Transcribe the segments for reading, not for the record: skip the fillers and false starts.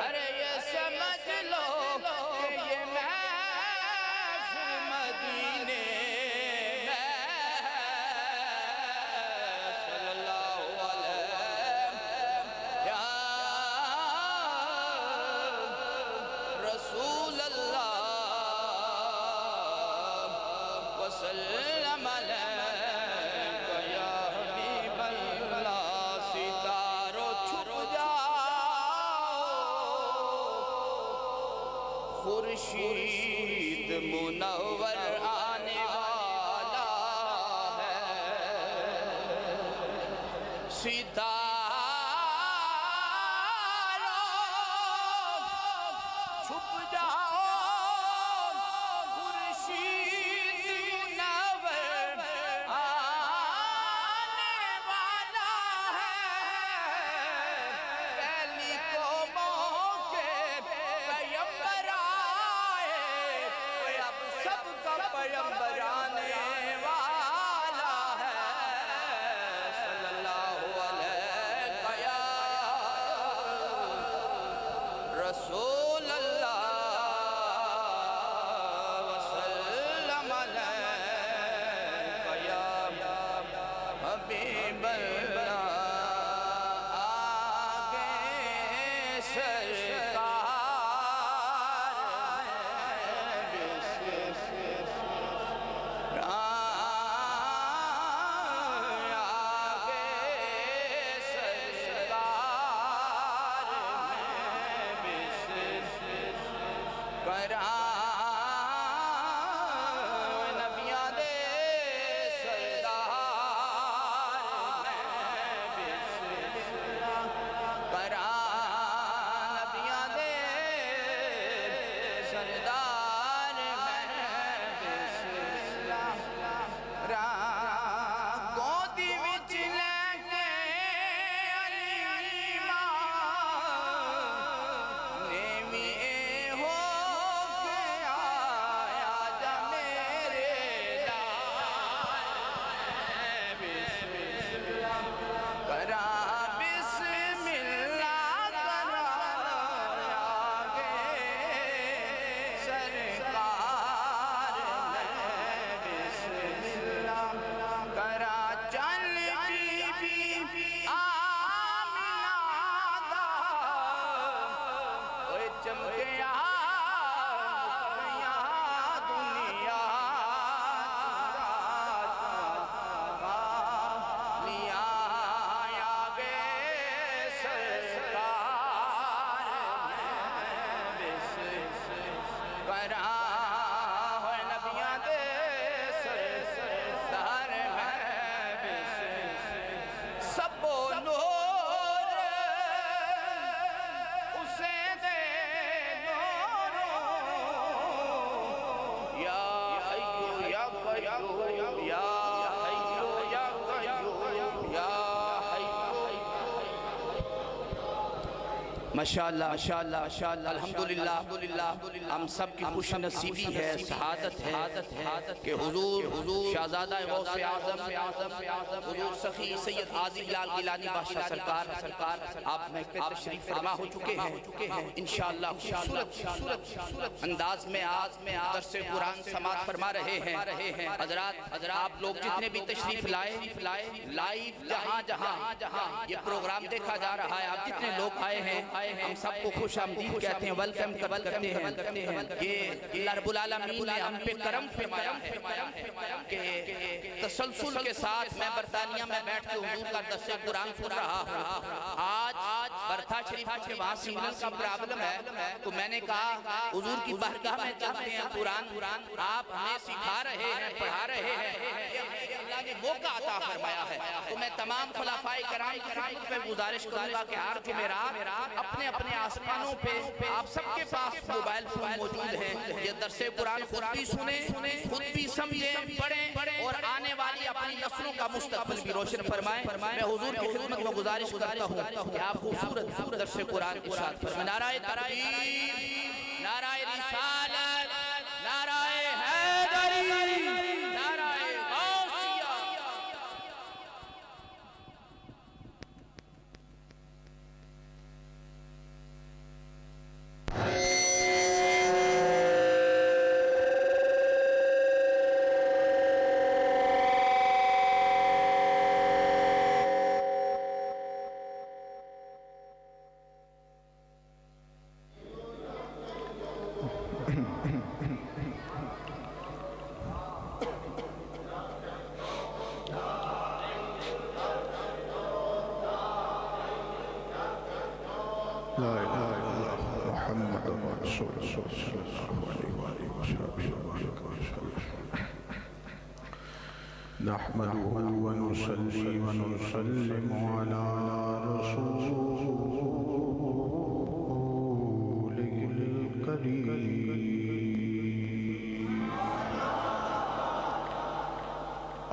ارے یہ سمجھ لو کہ یہ محفل مدینے میں صلی اللہ علیہ یا رسول اللہ وسلم علیک یا حبیب اللہ ستاروں چھپ جاؤ خورشید منور آنے والا ہے ستاروں چھپ جاؤ خورشید منور آنے والا ہے پہلی قوموں کے پیغمبر آئے اب سب کا پیغمبر آنے والا ہے صلی اللہ علیہ یا رسول اللہ وسلم علیک یا حبیب اللہ آگے سرکار آگے سرکار کرا نبیاں دے سردار کرا نبیاں دے سردار گودی وچ لے کے علیمہ نیمی ہو کے آیا جا میرے لال کرا بسم اللہ کرا آگے سرکار بسم اللہ کرا چل بی بی آمنہ دا اوہ چمکیا دنیا لیا آگے سرکار کرا ہوئے نبیاں دے سردار سب و نور اسے دے نوروں یا حیو یا قیوم یا حیو یا قیوم یا حیو ماشاءاللہ ماشاءاللہ الحمدللہ ہم سب کی خوش نصیبی ہے سعادت ہے کہ حضور شہزادہ غوث اعظم حضور سخی سید عاظم لال گیلانی بادشاہ سرکار آپ مہک تشریف فرما ہو چکے ہیں انشاءاللہ خوبصورت انداز میں آج درس قرآن سماعت فرما رہے ہیں حضرات آپ لوگ جتنے بھی تشریف لائے لائیو جہاں یہ پروگرام دیکھا جا رہا ہے آپ جتنے لوگ آئے ہیں ہم سب کو خوش آمدید کہتے ہیں ویلکم کرتے ہیں یہ اللہ رب العالمین نے ہم پہ کرم فرمایا ہے کہ تسلسل کے ساتھ میں برطانیہ میں بیٹھ کے حضور کا درس قرآن سن رہا ہوں آج برطا شریف کے وہاں سگنل کا پرابلم ہے تو میں نے کہا حضور کی بارگاہ میں چلتے ہیں قرآن آپ ہمیں سکھا رہے ہیں پڑھا رہے ہیں اللہ نے موقع عطا فرمایا ہے تو میں تمام خلفائے کرام پہ گزارش کروں گا کہ ہر جمعرات اپنے آسمانوں پہ آپ سب کے پاس موبائل فون موجود ہیں یہ درس قرآن خود بھی سنیں خود بھی سمجھیں پڑھیں اور آنے والی اپنی نسلوں کا مستقبل بھی روشن فرمائیں میں حضور کی خدمت میں گزارش کرتا ہوں کہ آپ خوبصورت درس قرآن ارشاد فرمائیں نعرہ تکبیر نعرہ رسالت نعرہ حیدری نعرہ غوثیہ لا إله إلا الله محمد رسول الله صلى الله عليه وسلم. نحمده ونصلي ونسلم على رسوله الكريم.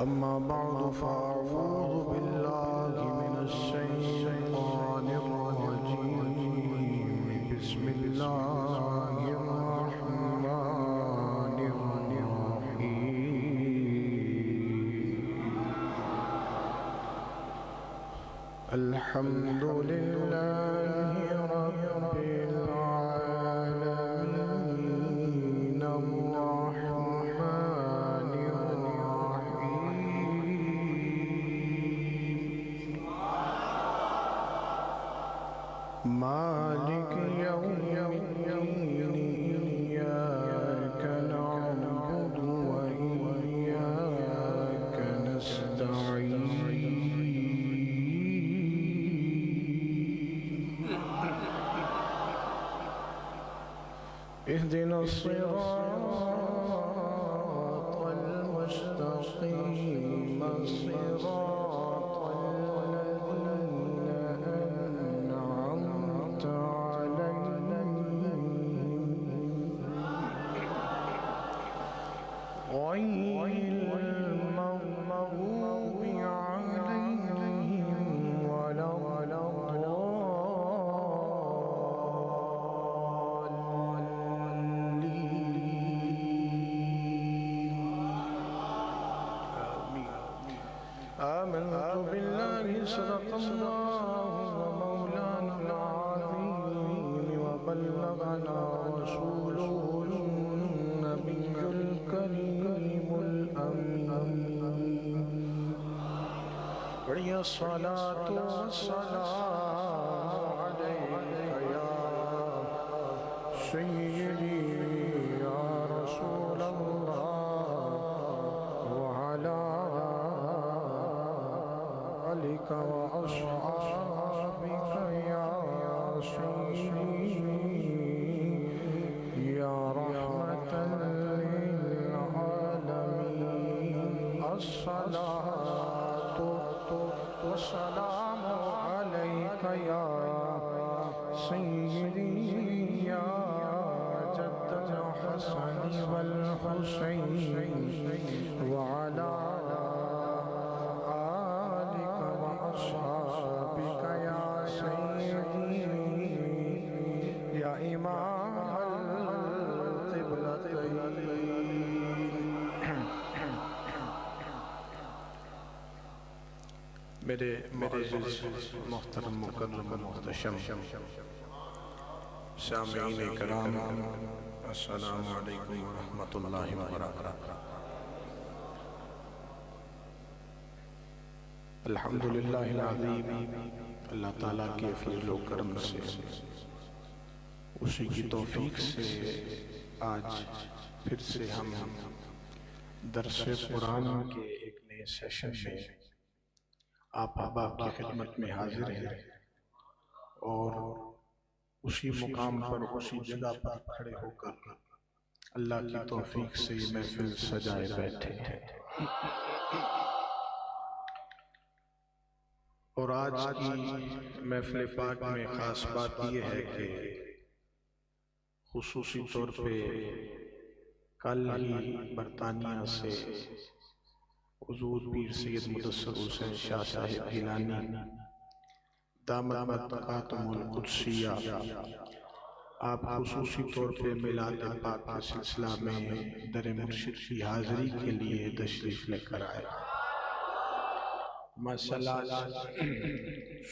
أما بعد فأعوذ بالله من الشيطان الرجيم. بسم الله الرحمن الرحيم. الحمد لله رب العالمين الرحمن الرحيم مالك يوم الدين. إياك نعبد وإياك نستعين. اهدنا الصراط المستقيم صراط الذين أنعمت عليهم غير المغضوب عليهم ولا آمنت بالله صدق الله ومولانا العظيم وبلغنا رسوله النبي الكريم الأمين. وعليه الصلاة والسلام عليك يا سيدي يا رسول الله وعلى آلك وأصحابك يا سيدي يا رحمة للعالمين. الصلاة والسلام عليك يا سيدي يا جد الحسن والحسين وعلى آلك وأصحابك يا سيدي يا إمام القبلتين. میرے معزز محترم مکرم محتشم سامعین کرام، السلام علیکم ورحمۃ اللہ وبرکاتہ. الحمدللہ العظیم، اللہ تعالیٰ کے فضل و کرم سے، اسی کی توفیق سے آج پھر سے ہم درس قرآن کے ایک نئے سیشن میں آپ احباب کی خدمت میں حاضر ہیں اور اسی مقام پر اسی جگہ پر کھڑے ہو کر اللہ کی توفیق سے یہ محفل سجائے بیٹھے ہیں. اور آج کی محفل پاک میں خاص بات یہ ہے کہ خصوصی طور پہ کل ہی برطانیہ سے حضور پیر سید مدثر حسین شاہ صاحب گیلانی دامت برکاتہم القدسیہ آپ خصوصی طور پہ میلاد پاک کے سلسلہ میں در مرشد کی حاضری کے لیے تشریف لے کر آئے. ماشاءاللہ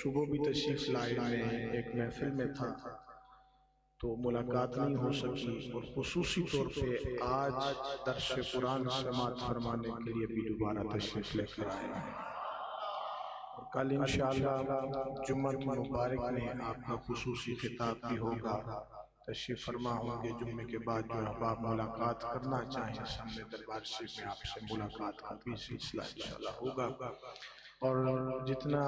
صبح بھی تشریف لائے، میں ایک محفل میں تھا تو ملاقات نہیں ہو سکی، اور خصوصی طور پہ آج درس قرآن سماعت فرمانے کے لیے بھی دوبارہ تشریف لے کر آئے ہیں. کل انشاءاللہ جمعہ مبارک میں آپ کا خصوصی خطاب بھی ہوگا، تشریف فرما ہوں گے۔ جمعے کے بعد جو احباب ملاقات کرنا چاہیں سامنے دربار شریف میں آپ سے ملاقات کا بھی سلسلہ انشاءاللہ ہوگا، اور جتنا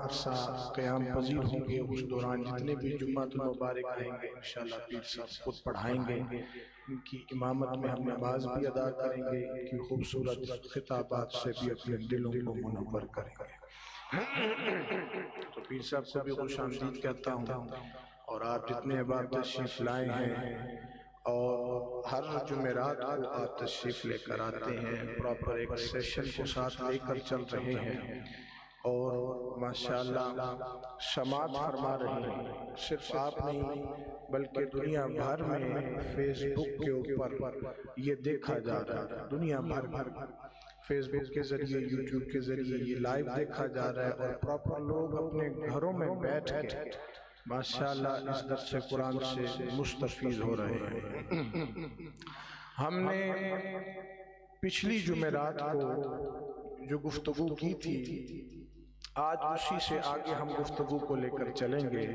عرصہ قیام پذیر ہوں گے اس دوران جتنے بھی جمعۃ المبارک آئیں گے انشاءاللہ پیر صاحب خود پڑھائیں گے، ان کی امامت میں ہم نماز بھی ادا کریں گے، ان کی خوبصورت خطابات سے بھی اپنے دلوں کو منور کریں گے۔ تو پیر صاحب کو بھی خوش آمدید کہتا ہوں، اور آپ جتنے احباب تشریف لائے ہیں اور ہر جمعرات کو آپ تشریف لے کر آتے ہیں، پراپر ایک سیشن کو ساتھ لے کر چل رہے ہیں، اور ماشاءاللہ سماعت فرما رہے ہیں۔ صرف آپ نہیں بلکہ دنیا بھر میں فیس بک کے اوپر یہ دیکھا جا رہا ہے، دنیا بھر فیس بک کے ذریعے یوٹیوب کے ذریعے یہ لائیو دیکھا جا رہا ہے، اور پراپر لوگ اپنے گھروں میں بیٹھ کے ماشاءاللہ اس درس قرآن سے مستفید ہو رہے ہیں۔ ہم نے پچھلی جمعرات کو جو گفتگو کی تھی، آج اسی سے آگے ہم گفتگو کو لے کر چلیں گے،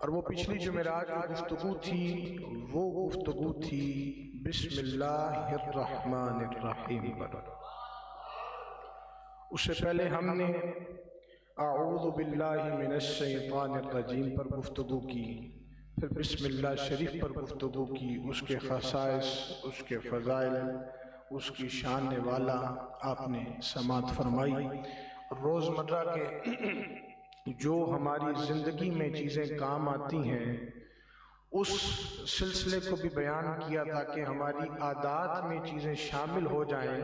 اور وہ پچھلی جمعرات جو گفتگو تھی وہ گفتگو تھی بسم اللہ الرحمن الرحیم پر۔ اس سے پہلے ہم نے اعوذ باللہ من الشیطان الرجیم پر گفتگو کی، پھر بسم اللہ شریف پر گفتگو کی، اس کے خصائص، اس کے فضائل، اس کی شان والا آپ نے سماعت فرمائی۔ روزمرہ کے جو ہماری زندگی میں چیزیں کام آتی ہیں اس سلسلے کو بھی بیان کیا تاکہ ہماری عادات میں چیزیں شامل ہو جائیں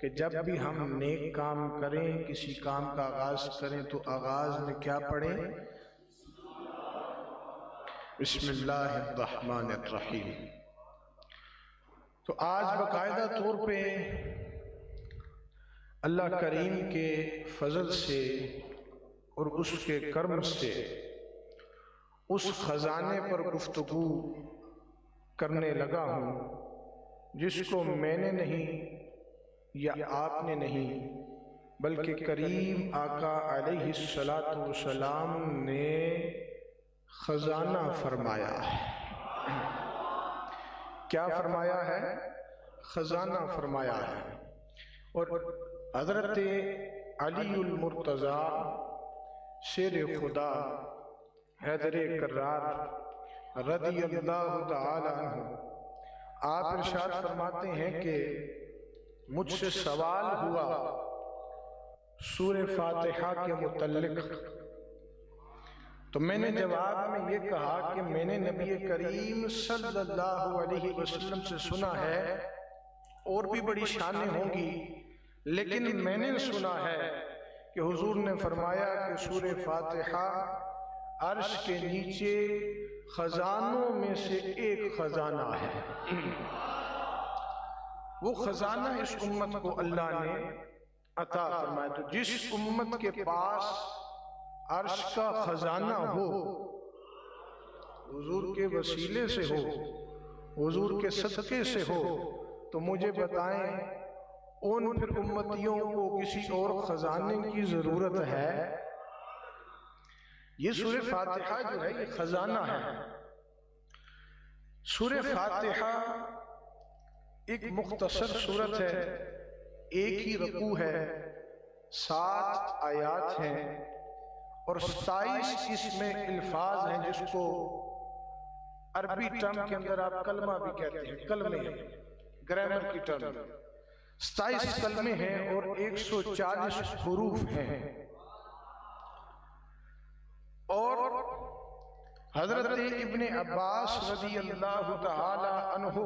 کہ جب بھی ہم نیک کام کریں، کسی کام کا آغاز کریں تو آغاز میں کیا پڑھیں؟ بسم اللہ الرحمن الرحیم۔ تو آج باقاعدہ طور پہ اللہ کریم کے فضل سے اور اس کے کرم سے اس خزانے پر گفتگو کرنے لگا ہوں جس کو میں نے نہیں یا آپ نے نہیں بلکہ کریم آقا علیہ السلام نے خزانہ فرمایا ہے۔ کیا فرمایا ہے؟ خزانہ فرمایا ہے۔ اور حضرت علی المرتضیٰ شیر خدا حیدر کرار رضی اللہ تعالی عنہ آپ ارشاد فرماتے ہیں کہ مجھ سے سوال ہوا سورہ فاتحہ کے متعلق، تو میں نے جواب میں یہ کہا کہ میں نے نبی کریم صلی اللہ علیہ وسلم سے سنا ہے، اور بھی بڑی شانیں ہوں گی، لیکن میں نے سنا ہے کہ حضور نے فرمایا کہ سورہ فاتحہ عرش کے نیچے خزانوں میں سے ایک خزانہ ہے۔ وہ خزانہ اس امت کو اللہ نے عطا فرمایا۔ تو جس امت کے پاس عرش کا خزانہ ہو، حضور کے وسیلے سے ہو، حضور کے صدقے سے ہو، تو مجھے بتائیں ان پھر امتیوں کو کسی اور خزانے کی ضرورت ہے؟ یہ سورہ فاتحہ جو ہے یہ خزانہ ہے۔ سورہ فاتحہ ایک مختصر سورت ہے، ایک ہی رکوع ہے، 7 آیات ہیں، اور 27 اس میں الفاظ ہیں جس کو عربی ٹرم کے اندر آپ کلمہ بھی کہتے ہیں، کلمے ہیں، گرامر کی ٹرم 27 کلمے ہیں اور 140 حروف ہیں۔ اور حضرت ابن عباس رضی اللہ تعالی عنہ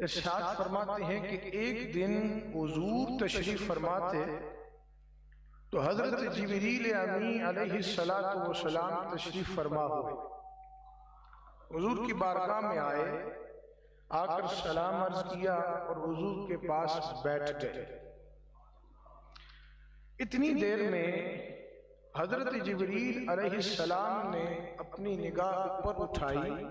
ارشاد فرماتے ہیں کہ ایک دن حضور تشریف فرماتے تو حضرت جبریل امین علیہ السلام تشریف فرما ہوئے، حضور کی بارگاہ میں آئے، آ کر سلام عرض کیا اور حضور کے پاس بیٹھ گئے۔ اتنی دیر میں حضرت جبریل علیہ السلام نے اپنی نگاہ اوپر اٹھائی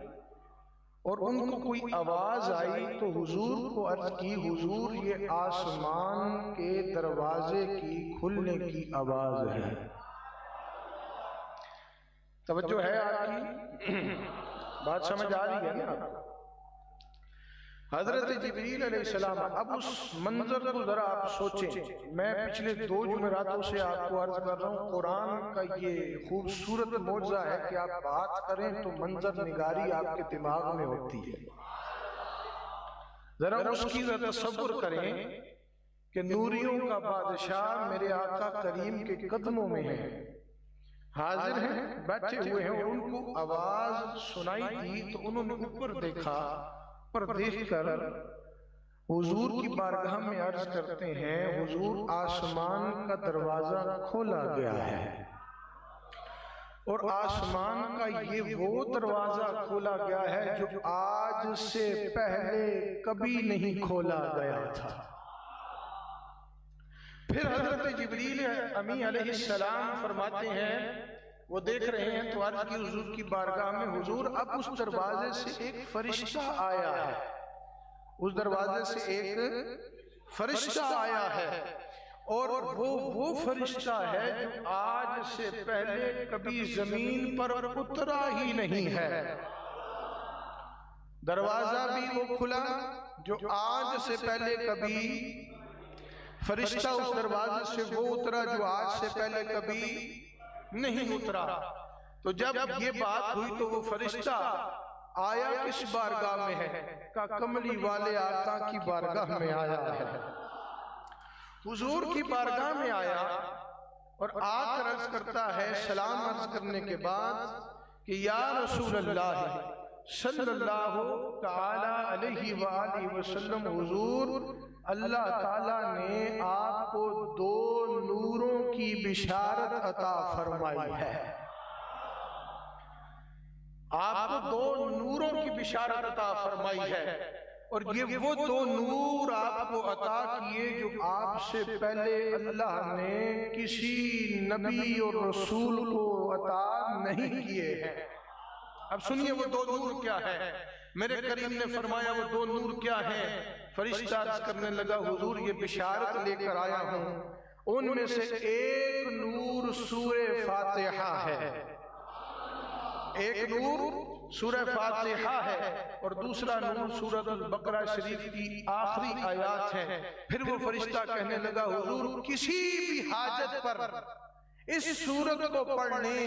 اور ان کو کوئی آواز آئی تو حضور کو عرض کی، حضور یہ آسمان کے دروازے کی کھلنے کی آواز ہے۔ توجہ ہے آپ کی؟ بات سمجھ آ رہی ہے نا؟ حضرت جبریل علیہ السلام، اب اس منظر کو ذرا آپ سوچیں. میں پچھلے 2 جمعراتوں سے آپ کو عرض کر رہا ہوں، قرآن کا یہ خوبصورت معجزہ ہے کہ آپ بات کریں تو منظر نگاری آپ کے دماغ میں ہوتی ہے. ذرا اس کی تصور کریں کہ نوریوں کا بادشاہ میرے آقا کریم کے قدموں میں ہے، حاضر ہیں، بیٹھے ہوئے ہیں. ان کو آواز سنائی دی تو انہوں نے اوپر دیکھا، پر دیکھ کر حضور کی بارگاہ میں عرض کرتے ہیں، حضور آسمان کا دروازہ کھولا گیا ہے، اور آسمان کا یہ وہ دروازہ کھولا گیا ہے جو آج سے پہلے کبھی نہیں کھولا گیا تھا. پھر حضرت جبریل امی علیہ السلام فرماتے ہیں، وہ دیکھ رہے ہیں تو عرض کی حضور کی بارگاہ میں، حضور اب اس دروازے سے ایک فرشتہ آیا ہے، اس دروازے سے ایک فرشتہ آیا ہے، اور وہ فرشتہ ہے جو آج سے پہلے کبھی زمین پر اترا ہی نہیں ہے. دروازہ بھی وہ کھلا جو آج سے پہلے کبھی، فرشتہ اس دروازے سے وہ اترا جو آج سے پہلے کبھی نہیں اترا. تو جب یہ بات ہوئی تو وہ فرشتہ آیا کس بارگاہ میں ہے؟ کہ کملی والے آقا کی بارگاہ میں آیا ہے. حضور کی بارگاہ میں آیا اور آ کر عرض کرتا ہے، سلام عرض کرنے کے بعد، کہ یا رسول اللہ صلی اللہ تعالی علیہ وآلہ وسلم، حضور اللہ تعالیٰ نے آپ کو 2 نوروں کی بشارت عطا فرمائی ہے. آپ کو 2 نوروں کی بشارت عطا فرمائی ہے، اور یہ وہ 2 نور آپ کو عطا کیے جو آپ سے پہلے اللہ نے کسی نبی اور رسول کو عطا نہیں کیے ہیں. اب سنیے وہ 2 نور کیا ہے. میرے کریم نے فرمایا وہ 2 نور کیا ہیں. فرشتہ عرض کرنے لگا، حضور یہ بشارت لے کر آیا ہوں، ان میں سے ایک نور سورہ فاتحہ ہے، ایک نور سورہ فاتحہ ہے، اور دوسرا نور سورۃ البقرہ شریف کی آخری آیات ہے. پھر وہ فرشتہ کہنے لگا، حضور کسی بھی حاجت پر اس سورت کو پڑھنے،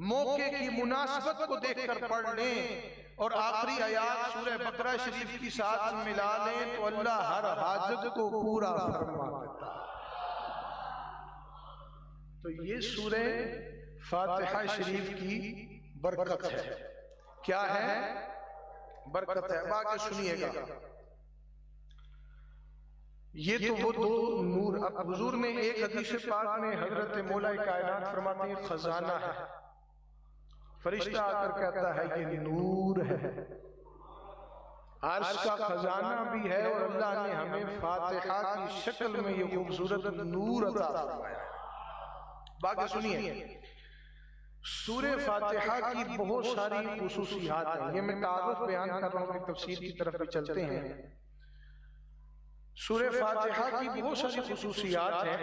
موقع کی مناسبت کو دیکھ کر پڑھ لیں اور آخری آیات سورہ بقرہ شریف کی ساتھ ملا لیں تو اللہ ہر حاجت کو پورا فرما دیتا. تو یہ سورہ فاتحہ شریف کی برکت ہے. کیا ہے؟ برکت ہے. اب آگے سنیے گا. یہ تو وہ 2 نور. اب حضور نے ایک حدیث پاک میں حضرت مولا کائنات فرماتے ہیں خزانہ ہے. فرشتہ آ کر کہتا ہے یہ نور ہے، عرش کا خزانہ بھی ہے، اور اللہ نے ہمیں فاتحہ کی شکل میں یہ خوبصورت نور عطا فرمایا. باقی سنیے، سورہ فاتحہ کی بہت ساری خصوصیات ہیں. یہ میں تعارف بیان کر رہا ہوں کہ تفسیر کی طرف بھی چلتے ہیں. سورہ فاتحہ کی بہت ساری خصوصیات ہیں،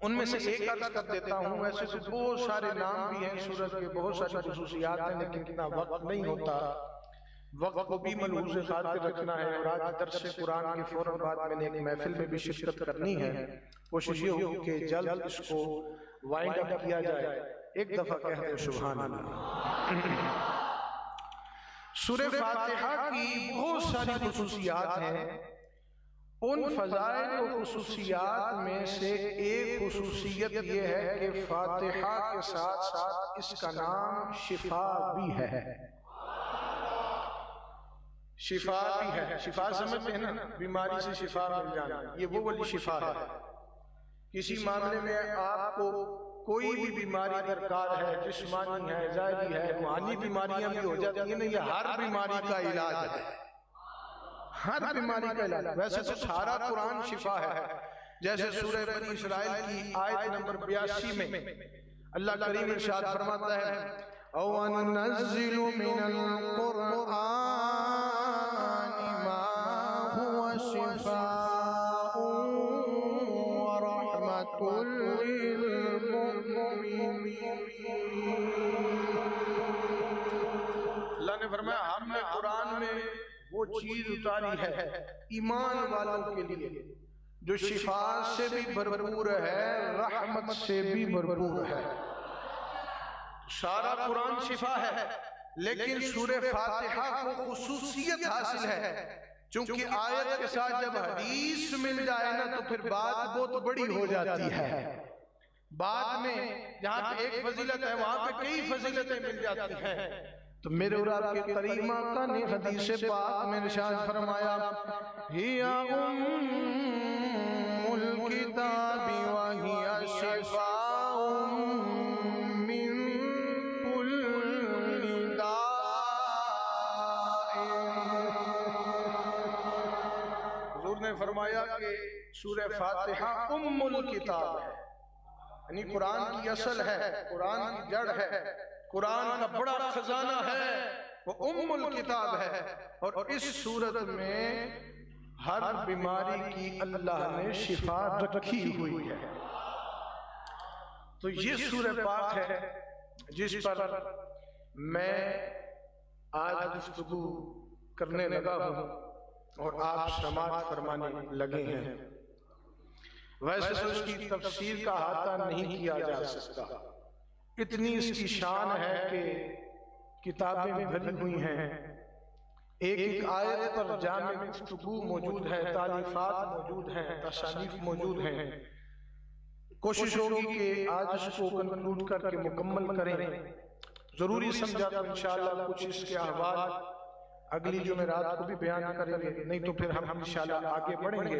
ان میں سے ایک عرض کر دیتا ہوں. ویسے تو بہت سارے نام بھی ہیں سورت کے، بہت ساری خصوصیات ہیں، لیکن اتنا وقت نہیں ہوتا. وقت کو بھی ملحوظ خاطر رکھنا ہے، اور آج درس قرآن کے فوراً بعد میں نے ایک محفل میں بھی شرکت کرنی ہے. کوشش یہ ہوگی کہ جلد اس کو وائنڈ اپ کیا جائے. ایک دفعہ کہتے ہیں سبحان اللہ. سورہ فاتحہ کی بہت ساری خصوصیات ہیں. ان فضائل و خصوصیات میں سے ایک خصوصیت یہ ہے کہ فاتحہ کے ساتھ ساتھ اس کا نام شفا بھی ہے. شفا بھی ہے. شفا سمجھتے ہیں نا، بیماری سے شفا مل جانا، یہ وہ والی شفا ہے. کسی معاملے میں آپ کو کوئی بھی بیماری درکار ہے، جسمانی ہے، ظاہری ہے، روحانی بیماریاں بھی ہو جاتی ہیں نا، یہ ہر بیماری کا علاج ہے، ہر بیماری کا علاج. ویسے تو سارا قرآن شفا ہے. جیسے سورہ بنی اسرائیل کی آیت نمبر 82 میں اللہ کریم ارشاد فرماتا ہے، او ننزل من القرآن ما هو شفاء ورحمة للمؤمنين. وہ چیز اتاری ہے ایمان والوں کے لیے جو شفا سے بھی بھرپور ہے، رحمت سے بھی بھرپور ہے۔ سارا قرآن شفا ہے، لیکن سورہ فاتحہ کو خصوصیت حاصل ہے، چونکہ آیت کے ساتھ جب حدیث مل جائے نا تو پھر بات بہت بڑی ہو جاتی ہے۔ بعد میں جہاں پہ ایک فضیلت ہے وہاں پہ کئی فضیلتیں مل جاتی ہیں۔ تو میرے اور آپ کے کریم آقا نے حدیث پاک میں ارشاد فرمایا، ہِیَ الکتاب وَهِیَ شِفَاءٌ مِّن كُلِّ دَاءٍ۔ حضور نے فرمایا کہ سورہ فاتحہ الکتاب ہے، یعنی قرآن کی اصل ہے، قرآن کی جڑ ہے، قرآن کا بڑا خزانہ ہے، وہ الکتاب ہے۔ اور اس صورت میں ہر بیماری کی اللہ نے شفا رکھی ہوئی ہے۔ تو یہ سورہ پاک ہے جس پر میں آج گفتگو کرنے لگا ہوں اور آپ سماعت فرمانے لگے ہیں۔ ویسے تو اس کی تفسیر کا احاطہ نہیں کیا جا سکتا، اتنی اس کی شان ہے کہ کتابیں بھری ہوئی ہیں، ایک ایک آیت پر جامع گفتگو موجود ہے، تالیفات موجود ہیں، تصانیف موجود ہیں۔ کوشش ہوگی کہ آج اس کو کنکلوڈ کر کے مکمل کریں۔ ضروری سمجھا تو انشاءاللہ کچھ اس کے احوال اگلی جمعرات کو بھی بیان کریں گے، نہیں تو پھر ہم انشاءاللہ آگے بڑھیں گے۔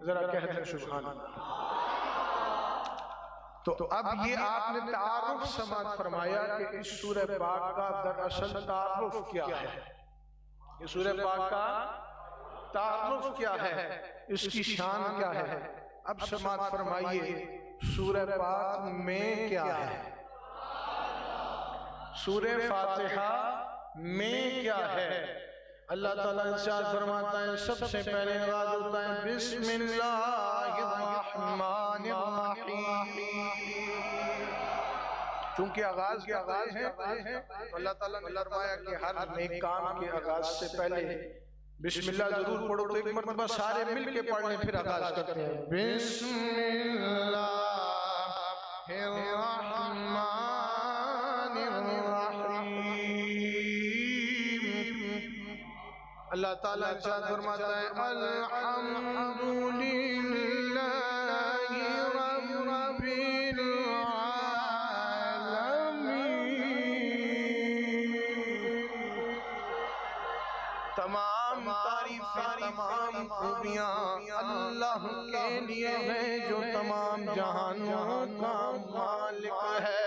ذرا کہہ دیں سبحان اللہ۔ تو اب یہ آپ نے تعارف سماعت فرمایا کہ اس سورہ پاک کا دراصل تعارف کیا ہے، یہ سورہ پاک کا تعارف کیا ہے، اس کی شان کیا ہے۔ اب سماعت فرمائیے سورہ پاک میں کیا ہے، سورہ فاتحہ میں کیا ہے۔ اللہ تعالیٰ ارشاد فرماتا ہے، سب سے پہلے آغاز ہوتا ہے بسم اللہ الرحمن الرحیم۔ چونکہ آغاز کے آغاز ہے، اللہ تعالیٰ نے فرمایا کہ ہر نیک کام کے آغاز سے پہلے بسم اللہ ضرور پڑھو۔ تو ایک مرتبہ سارے مل کے پڑھنے پھر آغاز کرتے ہیں، بسم اللہ الرحمن اللہ تعالیٰ ارشاد فرماتا ہے الحمدللہ رب العالمین۔ تمام تعریفیں، تمام خوبیاں اللہ کے لیے ہیں جو تمام جہانوں کا مالک ہے۔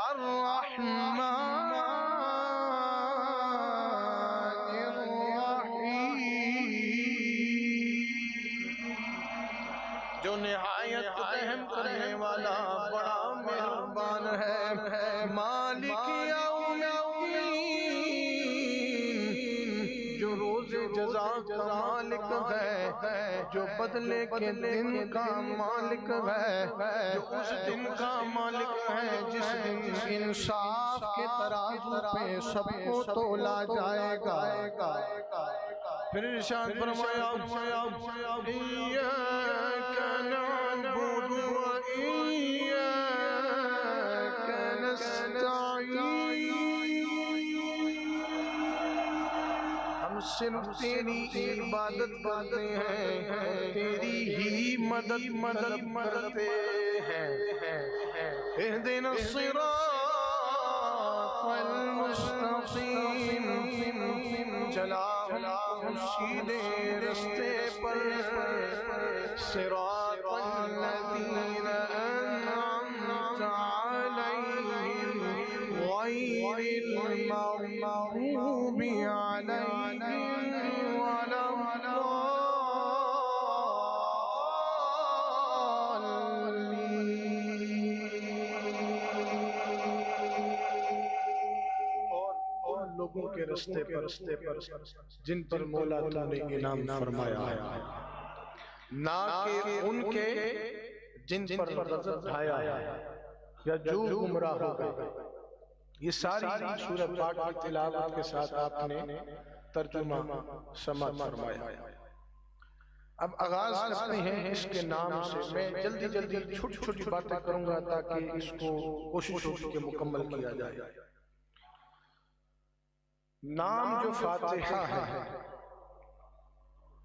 الرحمن جو نہایت رحم کرنے والا بڑا مہربان ہے۔ مالک یوم الدین جو روز جزا کا مالک ہے، جو بدلے کے دن کا مالک ہے، جو اس دن کا مالک ہے جس دن انصاف کے ترازو پہ سب کو تولا جائے گا۔ پھر ارشاد فرمایا ایاک نعبد و ایاک نستعین۔ ہم صرف تیری عبادت کرتے ہیں، تیری ہی مدد کرتے ہیں۔ اہدنا الصراط المستقیم، چلا سیدھے رستے پر، صراط الذین انعمت علیہم غیر المغضوب علیہم ولا لوگوں کے رستے پر جن پر مولا تو نے انعام فرمایا ہے، نہ کہ ان کے جن پر غضب ڈھایا ہے یا جو گمراہ ہو گئے۔ یہ ساری سورہ پاک کی تلاوت کے ساتھ آپ نے ترجمہ سماعت فرمایا۔ اب آغاز کرتے ہیں اس کے نام سے۔ میں جلدی جلدی چھوٹی چھوٹی باتیں کروں گا تاکہ اس کو کوشش ہو کہ مکمل کیا جائے۔ نام جو فاتحہ ہے،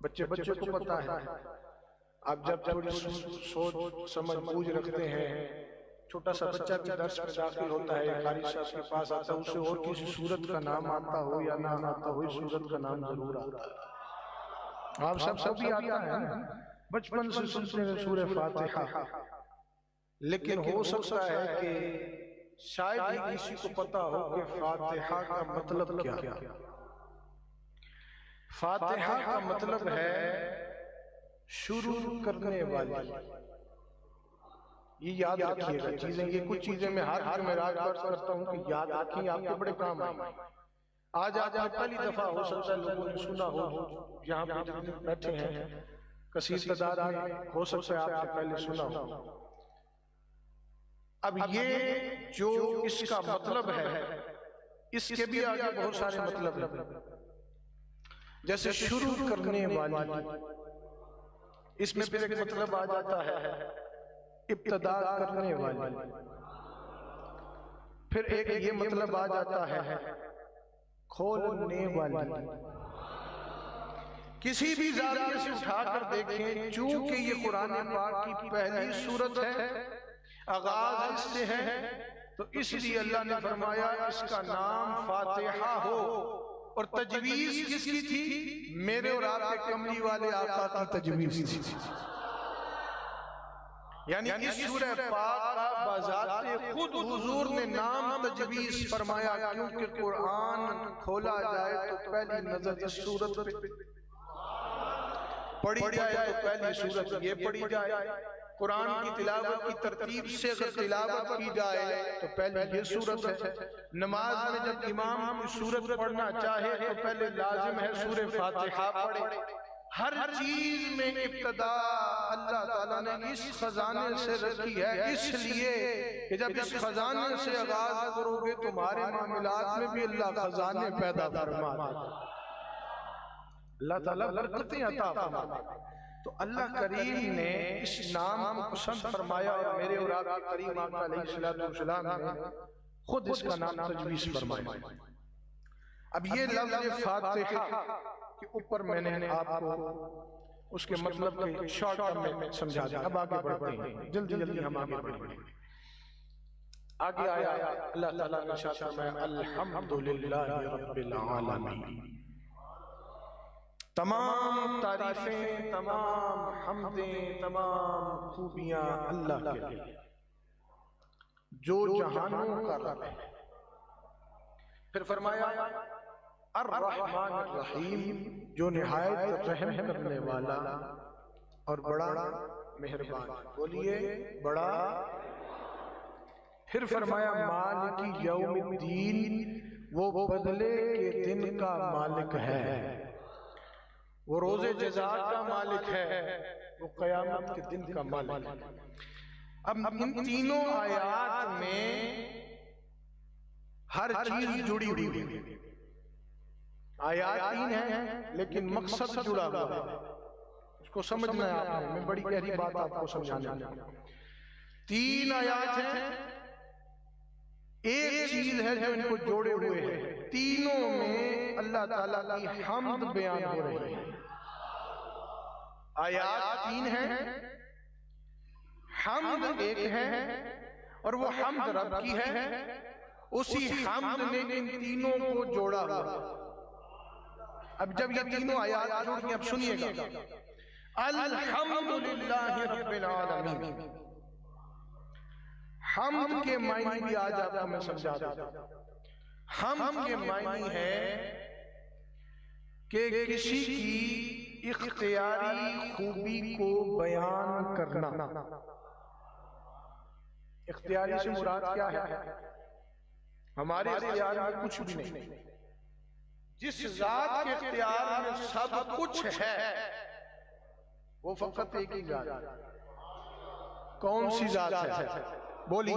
بچے کو پتا ہے، آپ جب تھوڑی سوچ سمجھ بوجھ رکھتے ہیں، چھوٹا سا بچہ بھی درس میں داخل ہوتا ہے، قاری صاحب کے پاس آتا ہے، اسے اور کسی سورت کا نام آتا ہو یا نہ آتا ہو، اس سورت کا نام ضرور آتا ہے۔ آپ سب کو بھی آتا ہے نا، بچپن سے سنتے ہیں سورہ فاتحہ، لیکن ہو سکتا ہے کہ شاید ہی کسی کو پتا ہو کہ فاتحہ کا مطلب کیا ہے۔ فاتحہ کا مطلب ہے شروع کرنے والی۔ یہ یاد رکھیے گا چیزیں، یہ کچھ چیزیں میں ہر جمعرات کرتا ہوں کہ یاد رکھیں، آپ کے بڑے کام آئیں۔ آج آپ پہلی دفعہ ہو سکتا ہے لوگوں نے سنا ہو، یہاں پہ بیٹھے ہیں کثیر تعداد میں، ہو سکتا ہے آپ نے پہلے سنا ہو۔ اب یہ جو اس کا مطلب ہے، اس کے بھی آگے بہت سارے مطلب ہیں، جیسے شروع کرنے والی، اس میں پھر ایک مطلب آ جاتا ہے ابتدا کرنے والی، پھر ایک یہ مطلب آ جاتا ہے کھولنے والی۔ کسی بھی زاویے سے اٹھا کر دیکھیں، چونکہ یہ قرآن پاک کی پہلی سورت ہے، آغاز اس سے ہے، تو اس لیے اللہ نے فرمایا اس کا نام فاتحہ ہو۔ اور تجویز کس کی تھی؟ میرے اور آپ کے کملی والے آقا کی تجویز تھی۔ یعنی اس سورہ پاک کا بذات خود حضور نے نام تجویز فرمایا، کیونکہ قرآن کھولا جائے تو پہلی نظر اس سورت پہ پڑھی جائے، تو پہلی سورت یہ پڑھی جائے۔ قرآن کی تلاوت کی ترتیب سے اگر تلاوت کی جائے تو پہلی یہ سورت ہے۔ نماز میں جب امام کوئی سورت پڑھنا چاہے تو پہلے لازم ہے سورہ فاتحہ پڑھے۔ ہر چیز میں ابتدا اللہ تعالیٰ نے اس خزانے سے رکھی ہے، اس لیے کہ جب اس خزانے سے آغاز کرو گے تمہارے معاملات میں بھی اللہ خزانے پیدا فرما دے۔ اللہ تعالیٰ برکتیں عطا فرما دے۔ تو اللہ کریم نے اس نام کو پسند فرمایا، اور میرے اور آپ کے کریم آقا علیہ السلام نے خود اس کا نام تجویز فرمایا۔ اب یہ لفظ فاتحہ کے اوپر میں نے آپ کو اس کے مطلب کے شارٹ ٹرم میں سمجھا دیا۔ اب آگے بڑھتے ہیں، جلدی جلدی ہم آگے بڑھیں گے۔ آگے آیا اللہ تعالیٰ نے ارشاد فرمایا الحمدللہ رب العالمین۔ تمام تعریفیں، تمام حمدیں، تمام خوبیاں اللہ کے لیے جو جہانوں کا رب ہے۔ پھر فرمایا الرحمن الرحیم، جو نہایت رحم کرنے والا اور بڑا مہربان۔ بولیے بڑا۔ پھر فرمایا مالک یوم الدین، وہ بدلے کے دن کا مالک ہے، وہ روز جزا کا مالک ہے، وہ قیامت کے دن کا مالک ہے۔ اب ان تینوں آیات میں ہر چیز جڑی ہوئی ہے۔ آیات تین ہیں لیکن مقصد جڑا ہوا ہے، اس کو سمجھنا ہے آپ نے، میں بڑی گہری بات آپ کو سمجھانا ہے۔ تین آیات ہیں، ایک چیز ہے جو ان کو جوڑے ہوئے ہیں۔ تینوں میں اللہ تعالیٰ کی حمد بیان ہو رہی ہے۔ آیات تین ہیں، حمد ایک ہے، اور وہ حمد رب کی ہے۔ اسی حمد نے ان تینوں کو جوڑا ہوا۔ اب جب یہ تینوں آیات جڑیں، اب سنیے گا، الحمدللہ رب العالمین۔ حمد کے معنی بھی آج آپ کو میں سمجھا دوں۔ حمد کے معنی ہے کہ کسی کی اختیاری خوبی کو بیان کرنا۔ اختیاری سے مراد کیا ہے؟ ہمارے اختیار میں کچھ بھی نہیں، جس ذات کے اختیار میں سب کچھ ہے وہ فقط ایک ہی ذات ہے۔ کون سی ذات ہے؟ بولیے،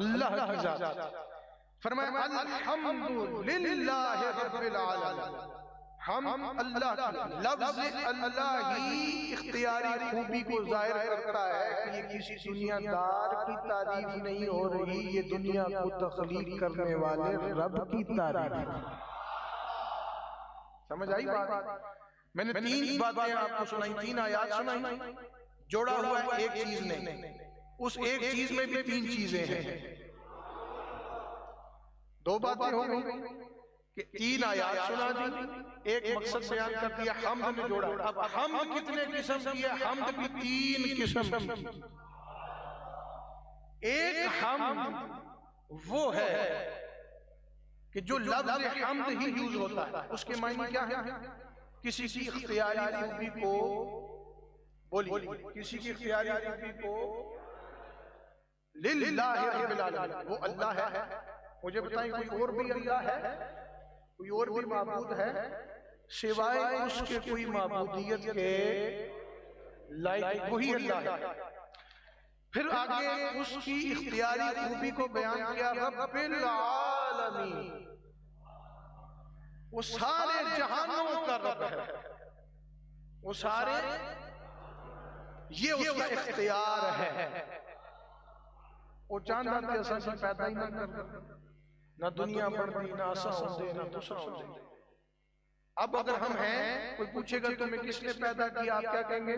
اللہ کی ذات۔ فرمایا الحمدللہ رب العالمین، ہم اللہ کی، لفظ اللہ ہی اختیاری خوبی کو ظاہر کرتا ہے کہ یہ کسی دنیا دار کی تعریف نہیں ہو رہی، یہ دنیا کو تخلیق کرنے والے رب کی تعریف ہے۔ سمجھ آئی بات؟ میں نے تین باتیں آپ کو سنائی، تین آیات سنائی، جوڑا ہوا ہے ایک چیز نے، اس ایک چیز میں بھی تین چیزیں ہیں۔ دو باتیں ہو گئی کہ تین آیات سنا دی، ایک مقصد بیان کر دیا، حمد میں جوڑا۔ اب حمد کتنے قسم کی ہے؟ حمد بھی تین قسم کی۔ ایک حمد وہ ہے کہ جو لفظ حمد ہی یوز ہوتا ہے، اس کے معنی کیا ہے؟ کسی کی اختیاری خوبی کو بولی، کسی کی اختیاری خوبی کو للہ رب العالمین، وہ اللہ ہے۔ مجھے بتائیں کوئی اور بھی اللہ ہے؟ کوئی اور بھی معبود ہے سوائے اس کے کوئی معبودیت کے لائق؟ وہی اللہ ہے۔ پھر آگے اس کی اختیاری خوبی کو بیان کیا، رب العالمین، وہ سارے جہانوں کا رب ہے، وہ سارے، یہ اس کا اختیار ہے۔ وہ چاندہ تے اساں سے پیدا ہی نہ کر، نہ دنیا بڑھتی، نہ اساں ہوندے، نہ تساں ہوندے۔ اب اگر ہم ہیں، کوئی پوچھے گا تمہیں کس نے پیدا کیا، آپ کیا کہیں گے؟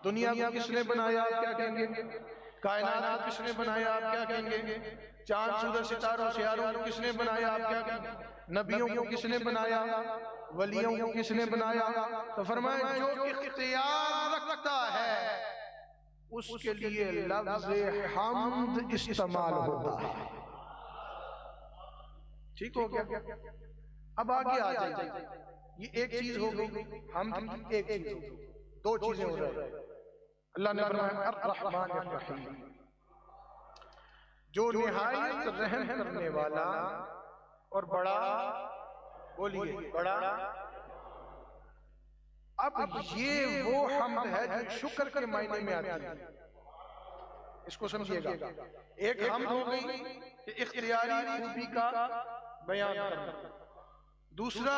دنیا کو کس نے بنایا، آپ کیا کہیں گے؟ کائنات کو کس نے بنایا، آپ کیا کہیں گے؟ چاند سورج ستاروں سیاروں کو کس نے بنایا، آپ کیا کہیں گے؟ نبیوں کو کس نے بنایا، ولیوں کو کس نے بنایا؟ تو فرمایا جو اختیار رکھتا ہے اس کے لیے لفظ حمد استعمال ہوتا ہے۔ ٹھیک ہو گیا؟ اب آگے آ جائیے، یہ ایک چیز ہو گئی، حمد کی ایک چیز ہو گئی، دو چیزیں ہو رہی ہیں۔ اللہ نے فرمایا الرحمن الرحیم، جو نہایت رحم کرنے والا اور بڑا، بولیے بڑا۔ اب یہ وہ حمد ہے جو شکر کے معنی میں آتی ہے، اس کو سمجھیے گا۔ ایک حمد ہو گئی کہ اختیاری خوبی کا بیان کرنا، دوسرا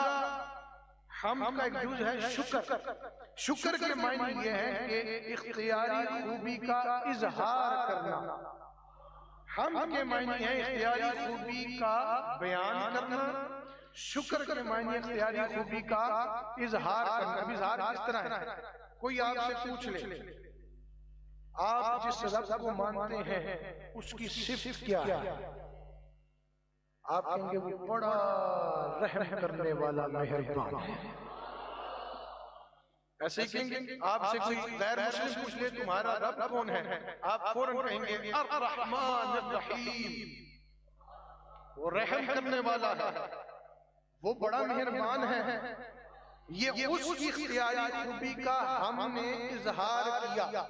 حمد کا ایک جز ہے شکر۔ شکر کے معنی یہ ہے کہ اختیاری خوبی کا اظہار کرنا، حمد کے معنی ہے اختیاری خوبی کا بیان کرنا، شکر کے معنی اختیاری خوبی کا اظہار کرنا۔ اب اظہار کس طرح ہے؟ کوئی آپ سے پوچھ لے آپ جس رب کو مانتے ہیں اس کی صفت کیا ہے، آپ کہیں گے وہ بڑا رحم کرنے والا مہربان ہے، ایسے ہی کہیں گے۔ آپ سے کوئی غیر مسلم پوچھ لے تمہارا رب کون ہے، آپ فوراً کہیں گے الرحمن الرحیم، وہ رحم کرنے والا ہے، وہ بڑا مہربان ہے۔ یہ اس کی اختیاری خوبی کا ہم نے اظہار کیا۔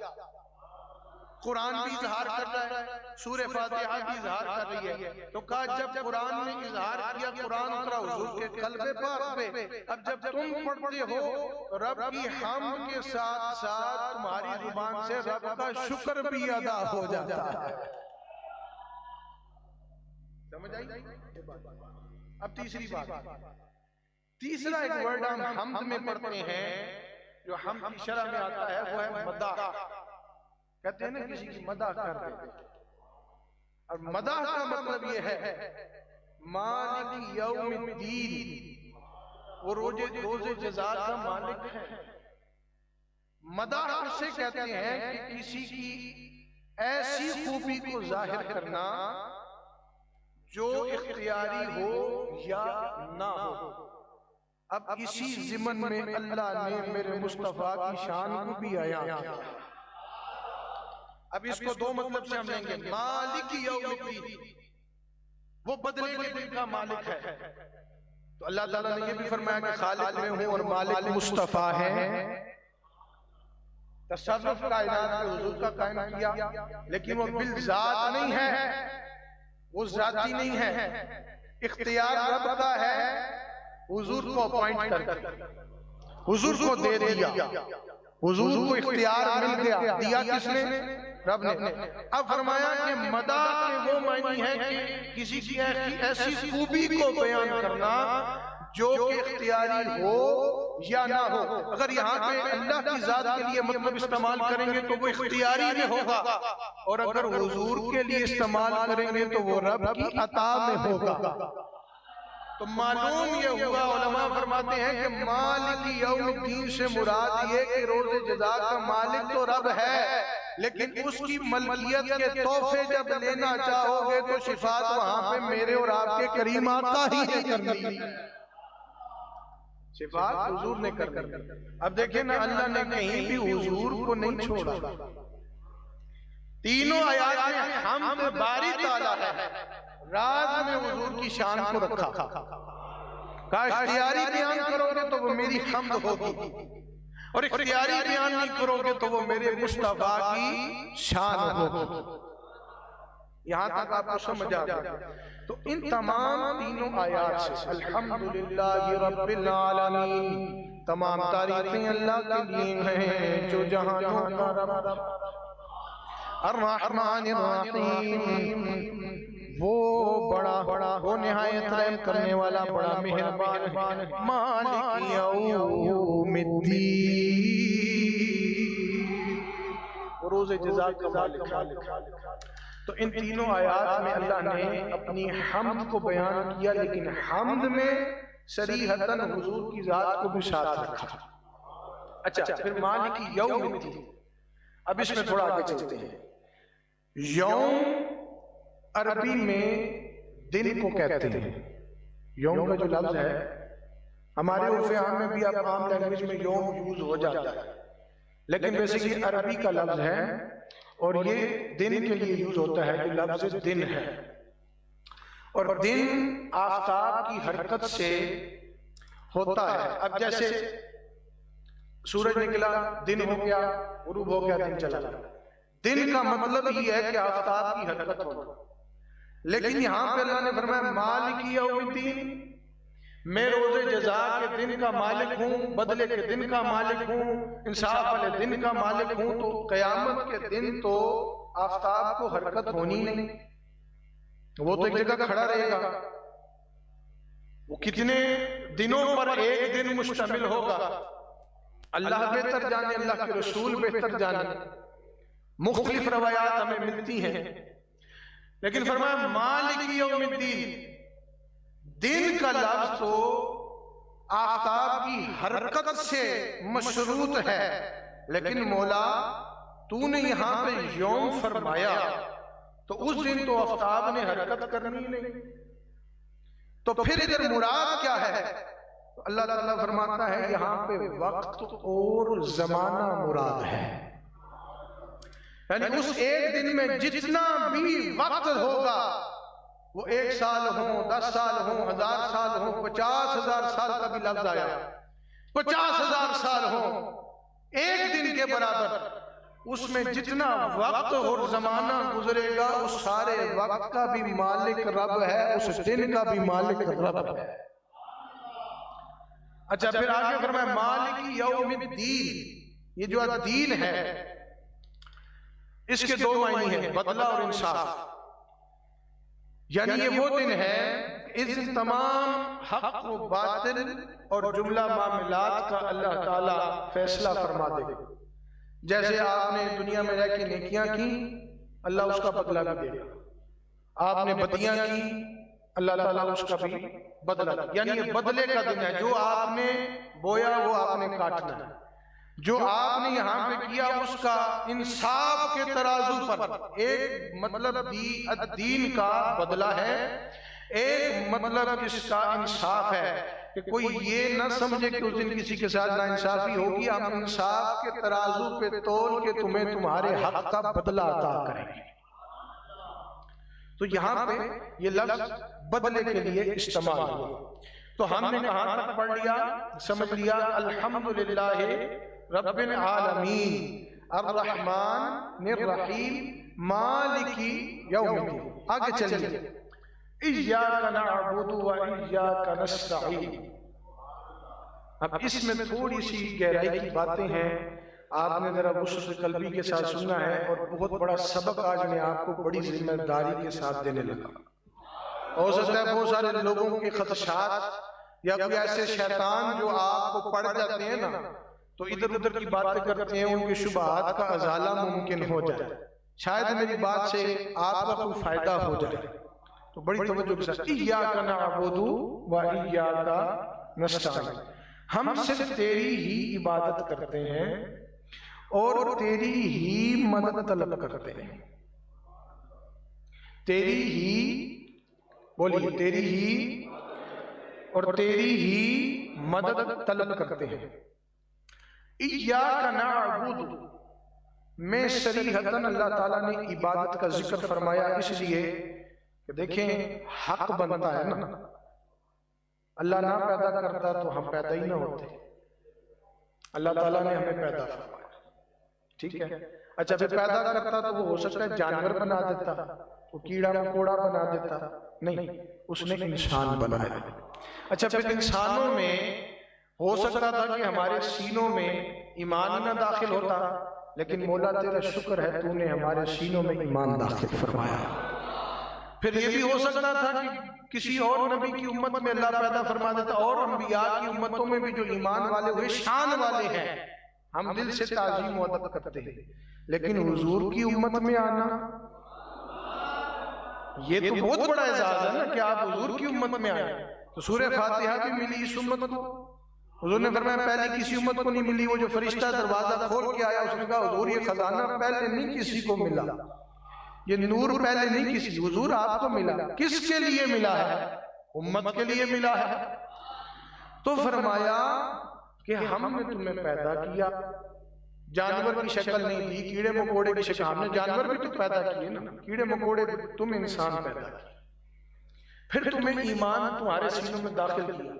قرآن بھی اظہار کر رہا ہے، سورہ فاتحہ بھی اظہار کر رہی ہے، تو کہا جب قرآن نے اظہار کیا، قرآن اترا حضور کے قلب پاک پہ، اب جب تم پڑھتے ہو رب کی حمد کے ساتھ ساتھ تمہاری زبان سے رب کا شکر بھی ادا ہو جاتا ہے۔ سمجھ آئی؟ اب تیسری بات، تیسرا ایک ورڈ ہم حمد میں پڑھتے ہیں جو حمد کی شرح میں آتا ہے، وہ ہے مدح۔ کہتے ہیں نا کسی کی مدح کر دے، اور مدح کا مطلب یہ ہے مالک یوم الدین، وہ روز جزا کا مالک ہے۔ مدح اسے کہتے ہیں کہ کسی کی ایسی خوبی کو ظاہر کرنا جو اختیاری ہو یا نہ ہو۔ اب اسی ضمن میں اللہ نے میرے مصطفیٰ کی شان کو بھی آیا۔ اب اس کو دو مطلب سے ہم لیں گے، مالک یوم الدین، وہ بدلے کے دن کا مالک ہے۔ تو اللہ تعالیٰ نے یہ بھی فرمایا کہ خالق میں ہوں اور مالک مصطفیٰ ہے۔ تصرف کائنات کے حضور کا قائم کیا، لیکن وہ بالذات نہیں ہے، وہ ذاتی نہیں ہے، اختیار رب کا ہے، حضور کو اپوائنٹ کر کے حضور کو دے دیا، حضور کو اختیار مل گیا۔ دیا کس نے؟ رب نے۔ اب فرمایا کہ مدح کے وہ معنی ہے کہ کسی کی ایسی خوبی کو بیان کرنا جو کہ اختیاری ہو یا نہ ہو۔ اگر یہاں پہ اللہ کی ذات کے لیے مطلب استعمال کریں گے تو وہ اختیاری میں ہوگا، اور اگر حضور کے لیے استعمال کریں گے تو وہ رب کی عطا میں ہوگا۔ تو معلوم یہ ہوا، علماء فرماتے ہیں کہ مالک یوم الدین سے مراد یہ کہ روز جزا کا مالک تو رب ہے، لیکن اس کی ملکیت کے تحفے جب لینا چاہو گے تو شفاعت وہاں پہ میرے اور آپ کے کریم آقا ہی نے کرنی، شفاعت حضور نے کرنی۔ اب دیکھیں نا، اللہ نے کہیں بھی حضور کو نہیں چھوڑا، تینوں آیات میں حمد باری تعالیٰ ہے، راز میں حضور کی شان کو رکھا، کہا اختیاری بیان کرو گے تو وہ میری حمد ہوگی، اور اختیاری بیان نہیں کرو گے تو وہ میرے مصطفیٰ کی شان ہوگی۔ یہاں تک آپ کو سمجھ آ گیا۔ تو ان تمام تینوں آیات سے الحمدللہ رب العالمین، تمام تعریفیں اللہ کے لیے ہیں جو جہانوں کا رب، الرحمن الرحیم، وہ بڑا وہ نہایت رحم کرنے والا، بڑا مہربان، مالک یوم الدین، روز جزا کا مالک۔ تو ان تینوں آیات میں اللہ نے اپنی حمد کو بیان کیا، لیکن حمد میں صریحتاً حضور کی ذات کو بھی ساتھ رکھا۔ اچھا، پھر مالک یوم الدین، اب اس میں تھوڑا آگے چلتے ہیں۔ یوم عربی میں دن کو کہتے ہیں، یوم کا جو لفظ ہے ہمارے عرف عام میں بھی اب عام لینگویج میں یوم یوز ہو جاتا ہے، لیکن بیسیکلی عربی کا لفظ ہے اور یہ دن کے لیے یوز ہوتا ہے، یہ لفظ دن ہے۔ اور دن آفتاب کی حرکت سے ہوتا ہے۔ اب جیسے سورج نکلا، دن ہو گیا، غروب ہو گیا، دن چلا گیا۔ دن کا مطلب یہ ہے کہ آفتاب کی حرکت ہو، لیکن یہاں پہ اللہ نے فرمایا مالک یوم الدین، میں روز جزا کے دن کا مالک ہوں، بدلے کے دن کا مالک ہوں، انصاف والے دن کا مالک ہوں۔ تو قیامت کے دن تو آفتاب کو حرکت ہونی نہیں، وہ تو ایک جگہ کھڑا رہے گا۔ وہ کتنے دنوں پر ایک دن مشتمل ہوگا، اللہ بہتر جانے، اللہ کے رسول بہتر جانے، مختلف روایات ہمیں ملتی ہیں، لیکن فرمایا مالک یوم الدین، دن کا لفظ تو آفتاب کی حرکت سے مشروط ہے، لیکن مولا تو نے یہاں پہ یوم فرمایا تو اس دن تو آفتاب نے حرکت کرنی نہیں، تو پھر ادھر مراد کیا ہے؟ اللہ تعالیٰ فرماتا ہے یہاں پہ وقت اور زمانہ مراد ہے، یعنی اس ایک دن میں جتنا بھی وقت ہوگا، وہ 1 سال ہو، 10 سال ہو، 1000 سال ہو، 50,000 سال کا بھی لفظ آیا، 50,000 سال ہو، ایک دن کے برابر، اس میں جتنا وقت اور زمانہ گزرے گا اس سارے وقت کا بھی مالک رب ہے، اس دن کا بھی مالک رب ہے۔ اچھا، پھر آگے فرمایا مالک یوم الدین، یہ جو الدین ہے اس کے 2 معنی ہیں، بدلہ اور انصاف، یعنی یہ وہ دن ہے اس دن تمام حق و باطل اور جملہ معاملات کا اللہ تعالیٰ فیصلہ فرما دے گا۔ جیسے آپ نے دنیا میں رہ کے نیکیاں کی، اللہ اس کا بدلہ بھی دے گا، آپ نے بدیاں کی، اللہ تعالیٰ اس کا بھی بدلہ دے گا، یعنی یہ بدلے کا دن ہے، جو آپ نے بویا وہ آپ نے کاٹنا ہے، جو آپ نے یہاں پہ کیا اس کا انصاف کے ترازو پر، ایک مطلب دین کا بدلہ ہے، ایک مطلب اس کا انصاف ہے، کہ کوئی یہ نہ سمجھے کہ اس دن کسی کے ساتھ ناانصافی ہوگی، ہم انصاف کے ترازو پہ تول کے تمہیں تمہارے حق کا بدلہ عطا کریں گے۔ تو یہاں پہ یہ لفظ بدلے کے لیے استعمال ہوا۔ تو ہم نے کہاں تک پڑھ لیا، سمجھ لیا، الحمدللہ رب العالمین الرحمن الرحیم مالک یوم الدین۔ آگے چلیے، ایاک نعبد و ایاک نستعین۔ اب اس میں تھوڑی سی گہرائی کی باتیں ہیں، آپ نے ذرا وسعت قلبی کے ساتھ سننا ہے، اور بہت بڑا سبق آج میں آپ کو بڑی ذمہ داری کے ساتھ دینے لگا۔ ہو سکتا ہے بہت سارے لوگوں کے خدشات یا کوئی ایسے شیطان جو آپ کو پڑ جاتے ہیں نا، تو ادھر ادھر کی باتیں کرتے ہیں، ان کے شبہات کا ازالہ ممکن ہو جائے، شاید میری بات سے آپ کا کوئی فائدہ ہو جائے، تو بڑی توجہ کے ساتھ ایاک نعبد و ایاک نستعین، ہم صرف تیری ہی عبادت کرتے ہیں اور تیری ہی مدد طلب کرتے ہیں، تیری ہی، بولیے، تیری ہی اور تیری ہی مدد طلب کرتے ہیں۔ ایاک نعبد میں صریحتاً اللہ تعالیٰ نے عبادت کا ذکر فرمایا، اس لیے کہ دیکھیں حق بنتا ہے نا، اللہ نہ پیدا کرتا تو ہم پیدا ہی نہ ہوتے، اللہ تعالیٰ نے ہمیں پیدا فرمایا، ٹھیک ہے؟ اچھا پھر پیدا کرتا تو وہ ہو سکتا ہے جانور بنا دیتا، وہ کیڑا مکوڑا بنا دیتا، نہیں، اس نے انسان بنایا۔ اچھا پھر انسانوں میں ہو سکتا تھا کہ ہمارے سینوں میں ایمان نہ داخل ہوتا، لیکن مولا تیرا شکر ہے تو نے ہمارے سینوں میں ایمان داخل فرمایا۔ پھر یہ بھی ہو سکتا تھا کہ کسی اور نبی کی امت میں اللہ پیدا فرما دیتا، اور انبیاء کی امتوں میں بھی جو ایمان والے ہوئے شان والے ہیں، ہم دل سے تعظیم و ادب کرتے ہیں، لیکن حضور کی امت میں آنا یہ تو بہت بڑا اعزاز ہے نا کہ آپ حضور کی امت میں آئے۔ تو سورہ فاتحہ بھی ملی اس امت کو، حضور نے فرمایا پہلے کسی امت کو نہیں ملی، وہ جو فرشتہ دروازہ کھول کے آیا اس نے کہا حضور یہ خزانہ پہلے نہیں کسی کو ملا، یہ نور پہلے نہیں کسی، حضور آپ کو ملا، کس کے لیے ملا ہے؟ امت کے لیے ملا ہے۔ تو فرمایا کہ ہم نے تمہیں پیدا کیا، جانور کی شکل نہیں دی، کیڑے مکوڑے کی شکل، ہم نے جانور بھی تو پیدا کیے نا، کیڑے مکوڑے، تم انسان پیدا کیے، پھر تمہیں ایمان تمہارے سینوں میں داخل کیا،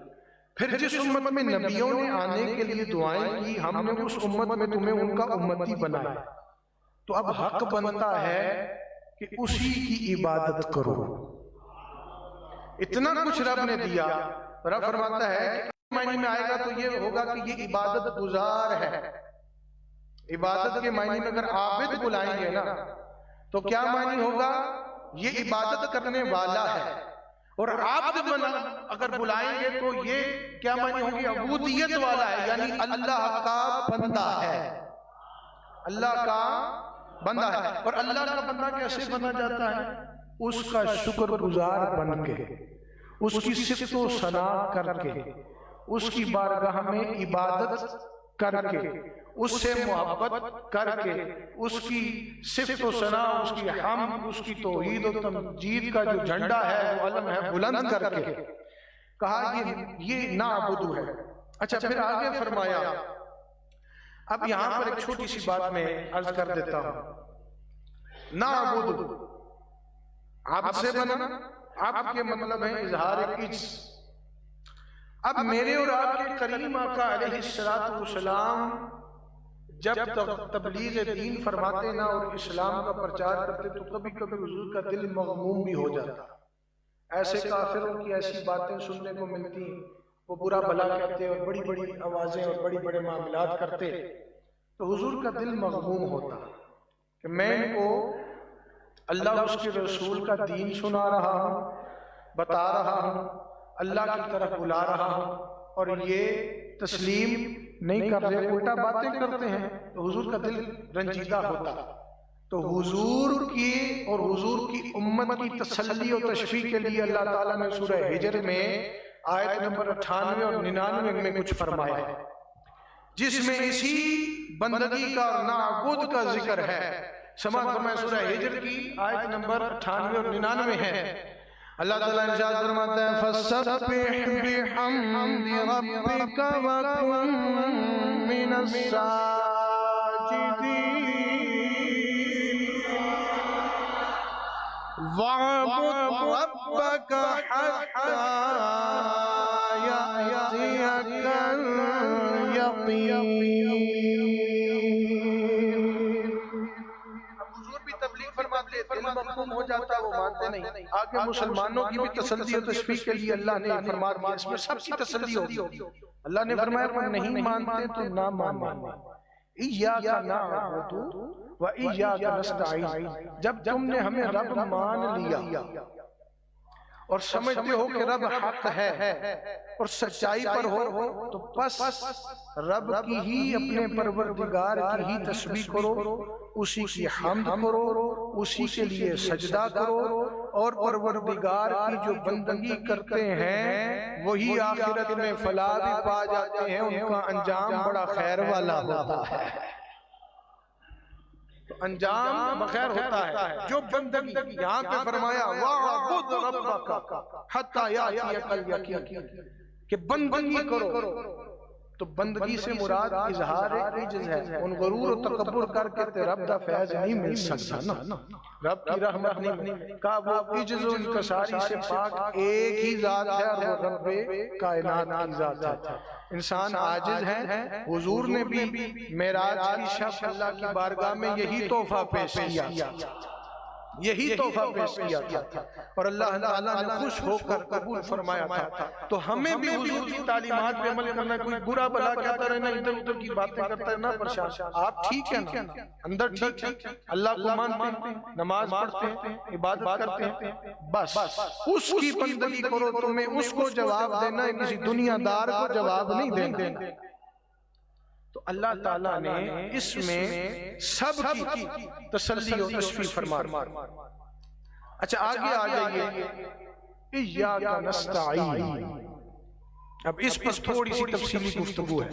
پھر جس امت میں نبیوں نے آنے کے لیے دعائیں کی، ہم نے اس امت میں تمہیں ان کا امتی بنایا، تو اب حق بنتا ہے کہ اسی کی عبادت کرو۔ اتنا کچھ رب نے دیا، رب فرماتا ہے کہ معنی میں آئے گا تو یہ ہوگا کہ یہ عبادت گزار ہے۔ عبادت کے معنی میں اگر عابد بلائیں گے نا تو کیا معنی ہوگا؟ یہ عبادت کرنے والا ہے، اور عابد اگر بلائیں گے تو یہ کیا معنی ہوگی؟ عبودیت والا ہے، یعنی اللہ کا بندہ ہے، اللہ کا بندہ ہے۔ اور اللہ کا بندہ کیسے بنا جاتا ہے؟ اس کا شکر گزار بن کے، اس کی صفت و ثنا کر کے، اس کی بارگاہ میں عبادت کر کے، اس سے محبت کر کے، اس کی صفت و ثنا، اس کی حمد، اس کی توحید و تمجید کا جو جھنڈا ہے، وہ علم ہے، بلند کر کے کہا یہ نعبد ہے۔ اچھا پھر آگے فرمایا، اب یہاں پر ایک چھوٹی سی بات میں عرض کر دیتا ہوں، نعبد عبد سے بنا، عبد کے مطلب ہے اظہار عجز۔ اب میرے اور آپ کے کریم آقا علیہ السلام جب تبلیغ دین فرماتے نا اور اسلام کا پرچار کرتے تو کبھی کبھی حضور کا دل مغموم بھی ہو جاتا، ایسے کافروں کی ایسی باتیں سننے کو ملتی، وہ برا بھلا کہتے اور بڑی بڑی آوازیں اور بڑے بڑے معاملات کرتے، تو حضور کا دل مغموم ہوتا کہ میں ان کو اللہ اس کے رسول کا دین سنا رہا ہوں، بتا رہا ہوں، اللہ کی طرف بلا رہا ہوں، اور یہ تسلیم نہیں کر رہے، الٹا باتیں کرتے ہیں، تو حضور کا دل رنجیدہ ہوتا۔ تو حضور کی اور حضور کی امت کی تسلی اور تشفیع کے لیے اللہ تعالیٰ نے سورہ ہجر میں آیت نمبر 98 اور 99 میں کچھ فرمایا ہے، جس میں اسی بندگی کا اور نعبد کا ذکر ہے۔ سماعت فرمائے، سورہ ہجر کی آیت نمبر 98 اور 99 ہے۔ اللہ تعالیٰ ارشاد فرماتا ہے فَسَبِّحْ بِحَمْدِ رَبِّكَ وَكُن مِّنَ السَّاجِدِينَ وَاعْبُدْ رَبَّكَ حَتَّى يَأْتِيَكَ الْيَقِينُ۔ حضور بھی تبلیغ فرماتے، دل مغموم ہو جاتا، وہ مانتے نہیں۔ آگے مسلمانوں کی بھی تسلی و تشفیع کے لیے اللہ نے فرمایا، اس میں سب کی تسلی ہوگی۔ اللہ نے فرمایا وہ نہیں مانتے تو نہ مانیں، ایاک نعبد و ایاک نستعین، جب تم نے ہمیں رب مان لیا اور سمجھتے ہو کہ رب حق ہے اور سچائی پر ہو، تو پس رب کی ہی، اپنے پروردگار کی ہی تسبیح کرو، اسی کی حمد کرو، اسی کے لیے سجدہ کرو، اور پروردگار کی جو بندگی کرتے ہیں وہی آخرت میں فلاح بھی پا جاتے ہیں، ان کا انجام بڑا خیر والا ہوتا ہے۔ تو انجام بخیر ہوتا ہے۔ جو بندگی، یہاں پہ فرمایا وَاعْبُدْ رَبَّكَ حَتَّى يَأْتِيَكَ الْيَقِينُ، کہ بندگی کرو۔ تو بندگی سے مراد اظہار عجز ہے، ان غرور و تکبر کر کے رب دا فیض نہیں مل سکتا نا، رب کی رحمت نہیں، کہا وہ عجز و انکساری سے پاک ایک ہی ذات ہے، اور وہ رب کائنات کی ذات ہے۔ انسان عاجز ہے۔ حضور نے بھی معراج کی شب اللہ کی بارگاہ میں یہی تحفہ پیش کیا، یہی تحفہ پیش کیا تھا، اور اللہ تعالیٰ نے خوش ہو کر قبول فرمایا تھا۔ تو ہمیں بھی حضور کی تعلیمات پہ عمل کرنا ہے۔ کوئی برا بھلا کہتا رہنا، ادھر ادھر کی باتیں کرتا رہنا، پریشان۔ آپ ٹھیک ہیں نا، اندر ٹھیک ہیں، اللہ کو مانتے ہیں، نماز پڑھتے ہیں، عبادت کرتے ہیں، بس اس کی بندگی کرو۔ تمہیں اس کو جواب دینا ہے، کسی دنیا دار کو جواب نہیں دینا۔ تو اللہ تعالیٰ نے اس میں سب کی تسلی و تشفیع فرما۔ اچھا آگے آ جائیے، ایاک نستعین، اب اس پر تھوڑی سی تفصیلی گفتگو ہے۔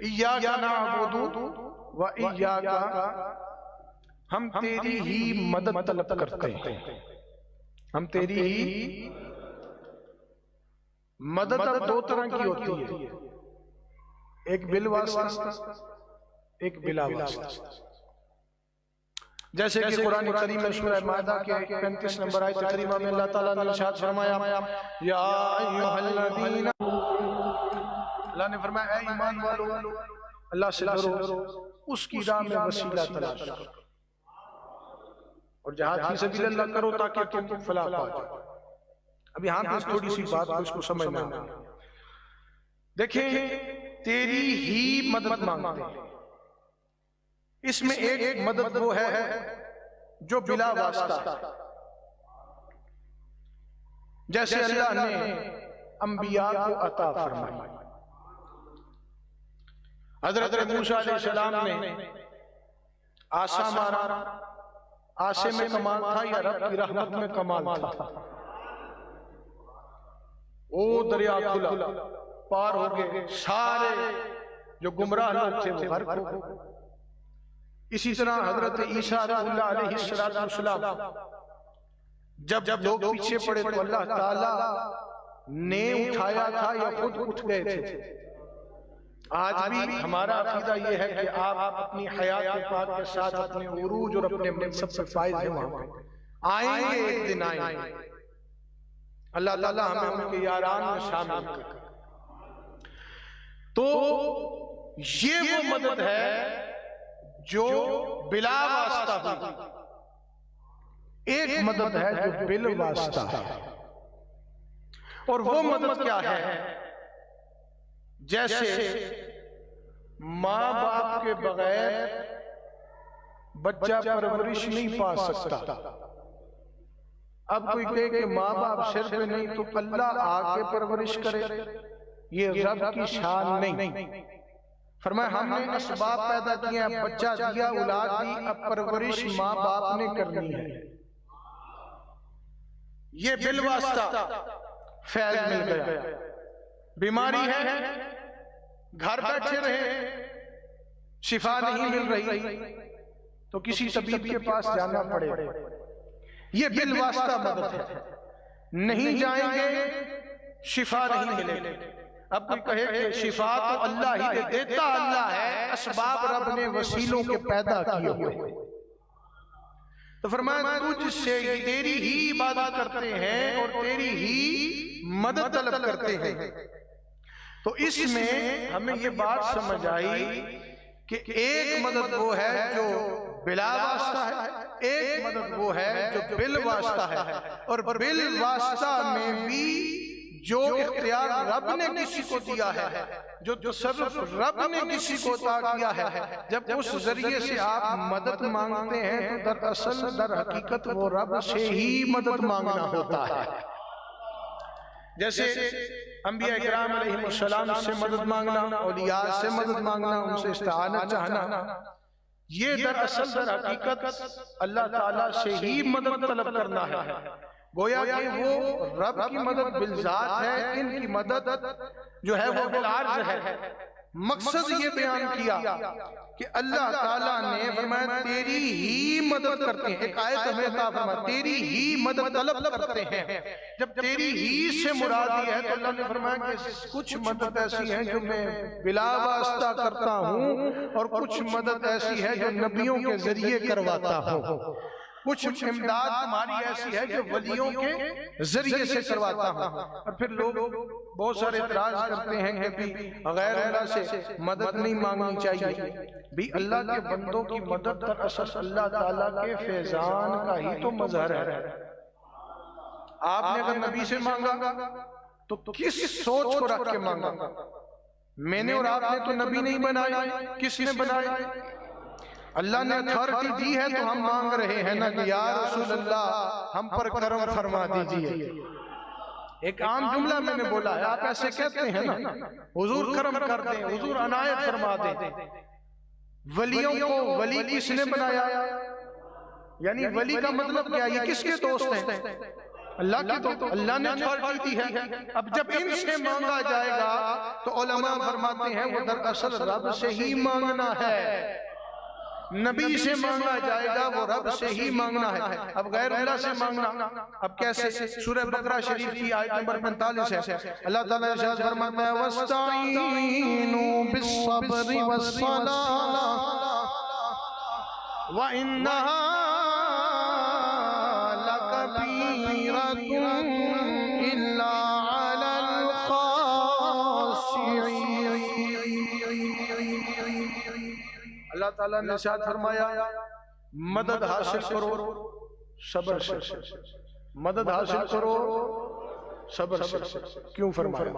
ایاک نعبد و ایاک، ہم تیری ہی مدد طلب کرتے ہیں، ہم تیری ہی مدد اب دو طرح کی ہوتی ہے، ایک بالواسطہ، ایک بلا واسطہ۔ جیسے کہ قرآن کریم میں سورہ مائدہ کے 35 نمبر آیت کریمہ میں اللہ تعالیٰ نے ارشاد فرمایا، یا ایھا الذین، اللہ نے فرمایا اے ایمان والو، اللہ سے ڈرو، اس کی راہ میں وسیلہ تلاش کرو، اور جہاد فی سبیل اللہ کرو تاکہ تم فلاح پا جاؤ۔ اب یہاں پہ تھوڑی سی بات کو اس کو سمجھنا ہے۔ دیکھیں، تیری ہی مدد مانگتے ہیں، اس میں ایک مدد وہ ہے جو بلا واسطہ، جیسے اللہ نے انبیاء کو عطا فرمائی۔ حضرت موسیٰ علیہ السلام نے عصا مارا، عصے میں کمال تھا یا رب کی رحمت میں کمال تھا؟ وہ دریا کھلا، پار ہو گئے، سارے جو گمراہ لوگ تھے وہ غرق ہو گئے۔ اسی طرح حضرت عیسیٰ علیہ السلام جب لوگ پیچھے پڑے تو اللہ تعالیٰ نے اٹھایا تھا یا خود اٹھ گئے تھے؟ آج بھی ہمارا عقیدہ یہ ہے کہ آپ اپنی حیات پاک کے ساتھ اپنے عروج اور اپنے منصب سے فائز ہیں، وہاں پہ آئیں گے، ایک دن آئیں گے۔ اللہ تعالیٰ ہمیں ان کے یاران میں شامل کرے۔ تو یہ وہ مدد ہے جو بلا واسطہ ہوئی، ایک مدد ہے جو بل واسطہ ہے۔ اور وہ مدد کیا ہے؟ جیسے ماں باپ کے بغیر بچہ پرورش نہیں پا سکتا۔ اب کوئی کہے کہ ماں باپ سر پہ نہیں تو اللہ آ کے پرورش کرے، یہ رب کی شان نہیں۔ فرمایا ہم نے اسباب پیدا کیے ہیں، بچہ دیا، اولاد دی، اب پرورش ماں باپ نے کرنی ہے۔ یہ بالواسطہ فیض مل گیا۔ بیماری ہے، گھر بیٹھے رہے، شفا نہیں مل رہی تو کسی طبیب کے پاس جانا پڑے، یہ بالواسطہ مدد ہے۔ نہیں جائیں گے شفا نہیں ملے گی۔ اب کوئی کہے کہ شفا تو اللہ ہی دیتا، اللہ ہے، اسباب رب نے وسیلوں کے پیدا کیے ہوئے۔ تو فرمایا تجھ سے تیری ہی عبادت کرتے ہیں اور تیری ہی مدد طلب کرتے ہیں۔ تو اس میں ہمیں یہ بات سمجھ آئی کہ ایک مدد وہ ہے جو بلا واسطہ ہے، ایک مدد وہ ہے جو بل واسطہ ہے، اور بل واسطہ میں بھی جو اختیار رب نے کسی کو دیا ہے، جو تصرف رب نے کسی کو عطا کیا ہے، جب اس ذریعے سے آپ مدد مانگتے ہیں تو دراصل در حقیقت وہ رب سے ہی مدد مانگنا ہوتا ہے۔ جیسے انبیاء اکرام علیہ السلام سے مدد مانگنا، اولیاء سے مدد مانگنا، ان سے استعانت چاہنا، یہ دراصل در حقیقت اللہ تعالیٰ سے ہی مدد طلب کرنا ہے۔ گویا کہ وہ رب کی مدد بالذات ہے، ان کی مدد جو ہے وہ بالعرض ہے۔ مقصد یہ بیان کیا کہ اللہ تعالیٰ نے فرمایا تیری ہی مدد کرتے ہیں، ایک آیت ہمیں عطا فرمایا تیری ہی مدد طلب کرتے ہیں۔ جب تیری ہی سے مراد یہ ہے تو اللہ نے فرمایا کہ کچھ مدد ایسی ہے جو میں بلا واسطہ کرتا ہوں، اور کچھ مدد ایسی ہے جو نبیوں کے ذریعے کرواتا ہوں، کچھ امداد تمہاری ایسی ہے جو ولیوں کے ذریعے سے کرواتا ہوں۔ اور پھر لوگ بہت سارے اعتراض کرتے ہیں کہ بھی غیر اللہ سے مدد نہیں مانگنی چاہیے۔ بھی اللہ کے بندوں کی مدد دراصل اللہ تعالیٰ کے فیضان کا ہی تو مظہر ہے۔ آپ نے اگر نبی سے مانگا تو کس سوچ کو رکھ کے مانگا؟ میں نے اور آپ نے تو نبی نہیں بنایا، کس نے بنایا؟ اللہ نے اتھارٹی دی ہے تو ہم مانگ رہے ہیں نا کہ یا رسول اللہ ہم پر کرم فرما دیجئے۔ ایک عام جملہ میں نے بولا ہے، آپ ایسے کہتے ہیں نا حضور کرم کر دیں، حضور عنایت فرما دیں۔ ولیوں کو ولی کس نے بنایا؟ یعنی ولی کا مطلب کیا؟ یہ کس کے دوست ہیں؟ اللہ کے دوست۔ اللہ نے اتھارٹی دی ہے۔ اب جب ان سے مانگا جائے گا تو علماء فرماتے ہیں وہ دراصل رب سے ہی مانگنا ہے۔ نبی سے مانگنا جائے گا وہ رب سے ہی مانگنا ہے۔ اب غیر اللہ سے مانگنا اب کیسے؟ سورہ بقرہ شریف کی آیت نمبر 45 ہے، اللہ تعالیٰ ارشاد فرماتا ہے وَاسْتَعِینُوا بِالصَّبْرِ وَالصَّلَاةِ وَإِنَّهَا لَكَبِيرَةٌ إِلَّا عَلَى الْخَاشِعِينَ۔ اللہ تعالیٰ نے ارشاد فرمایا مدد حاصل کرو صبر سے، مدد حاصل کرو صبر سے۔ کیوں فرمایا؟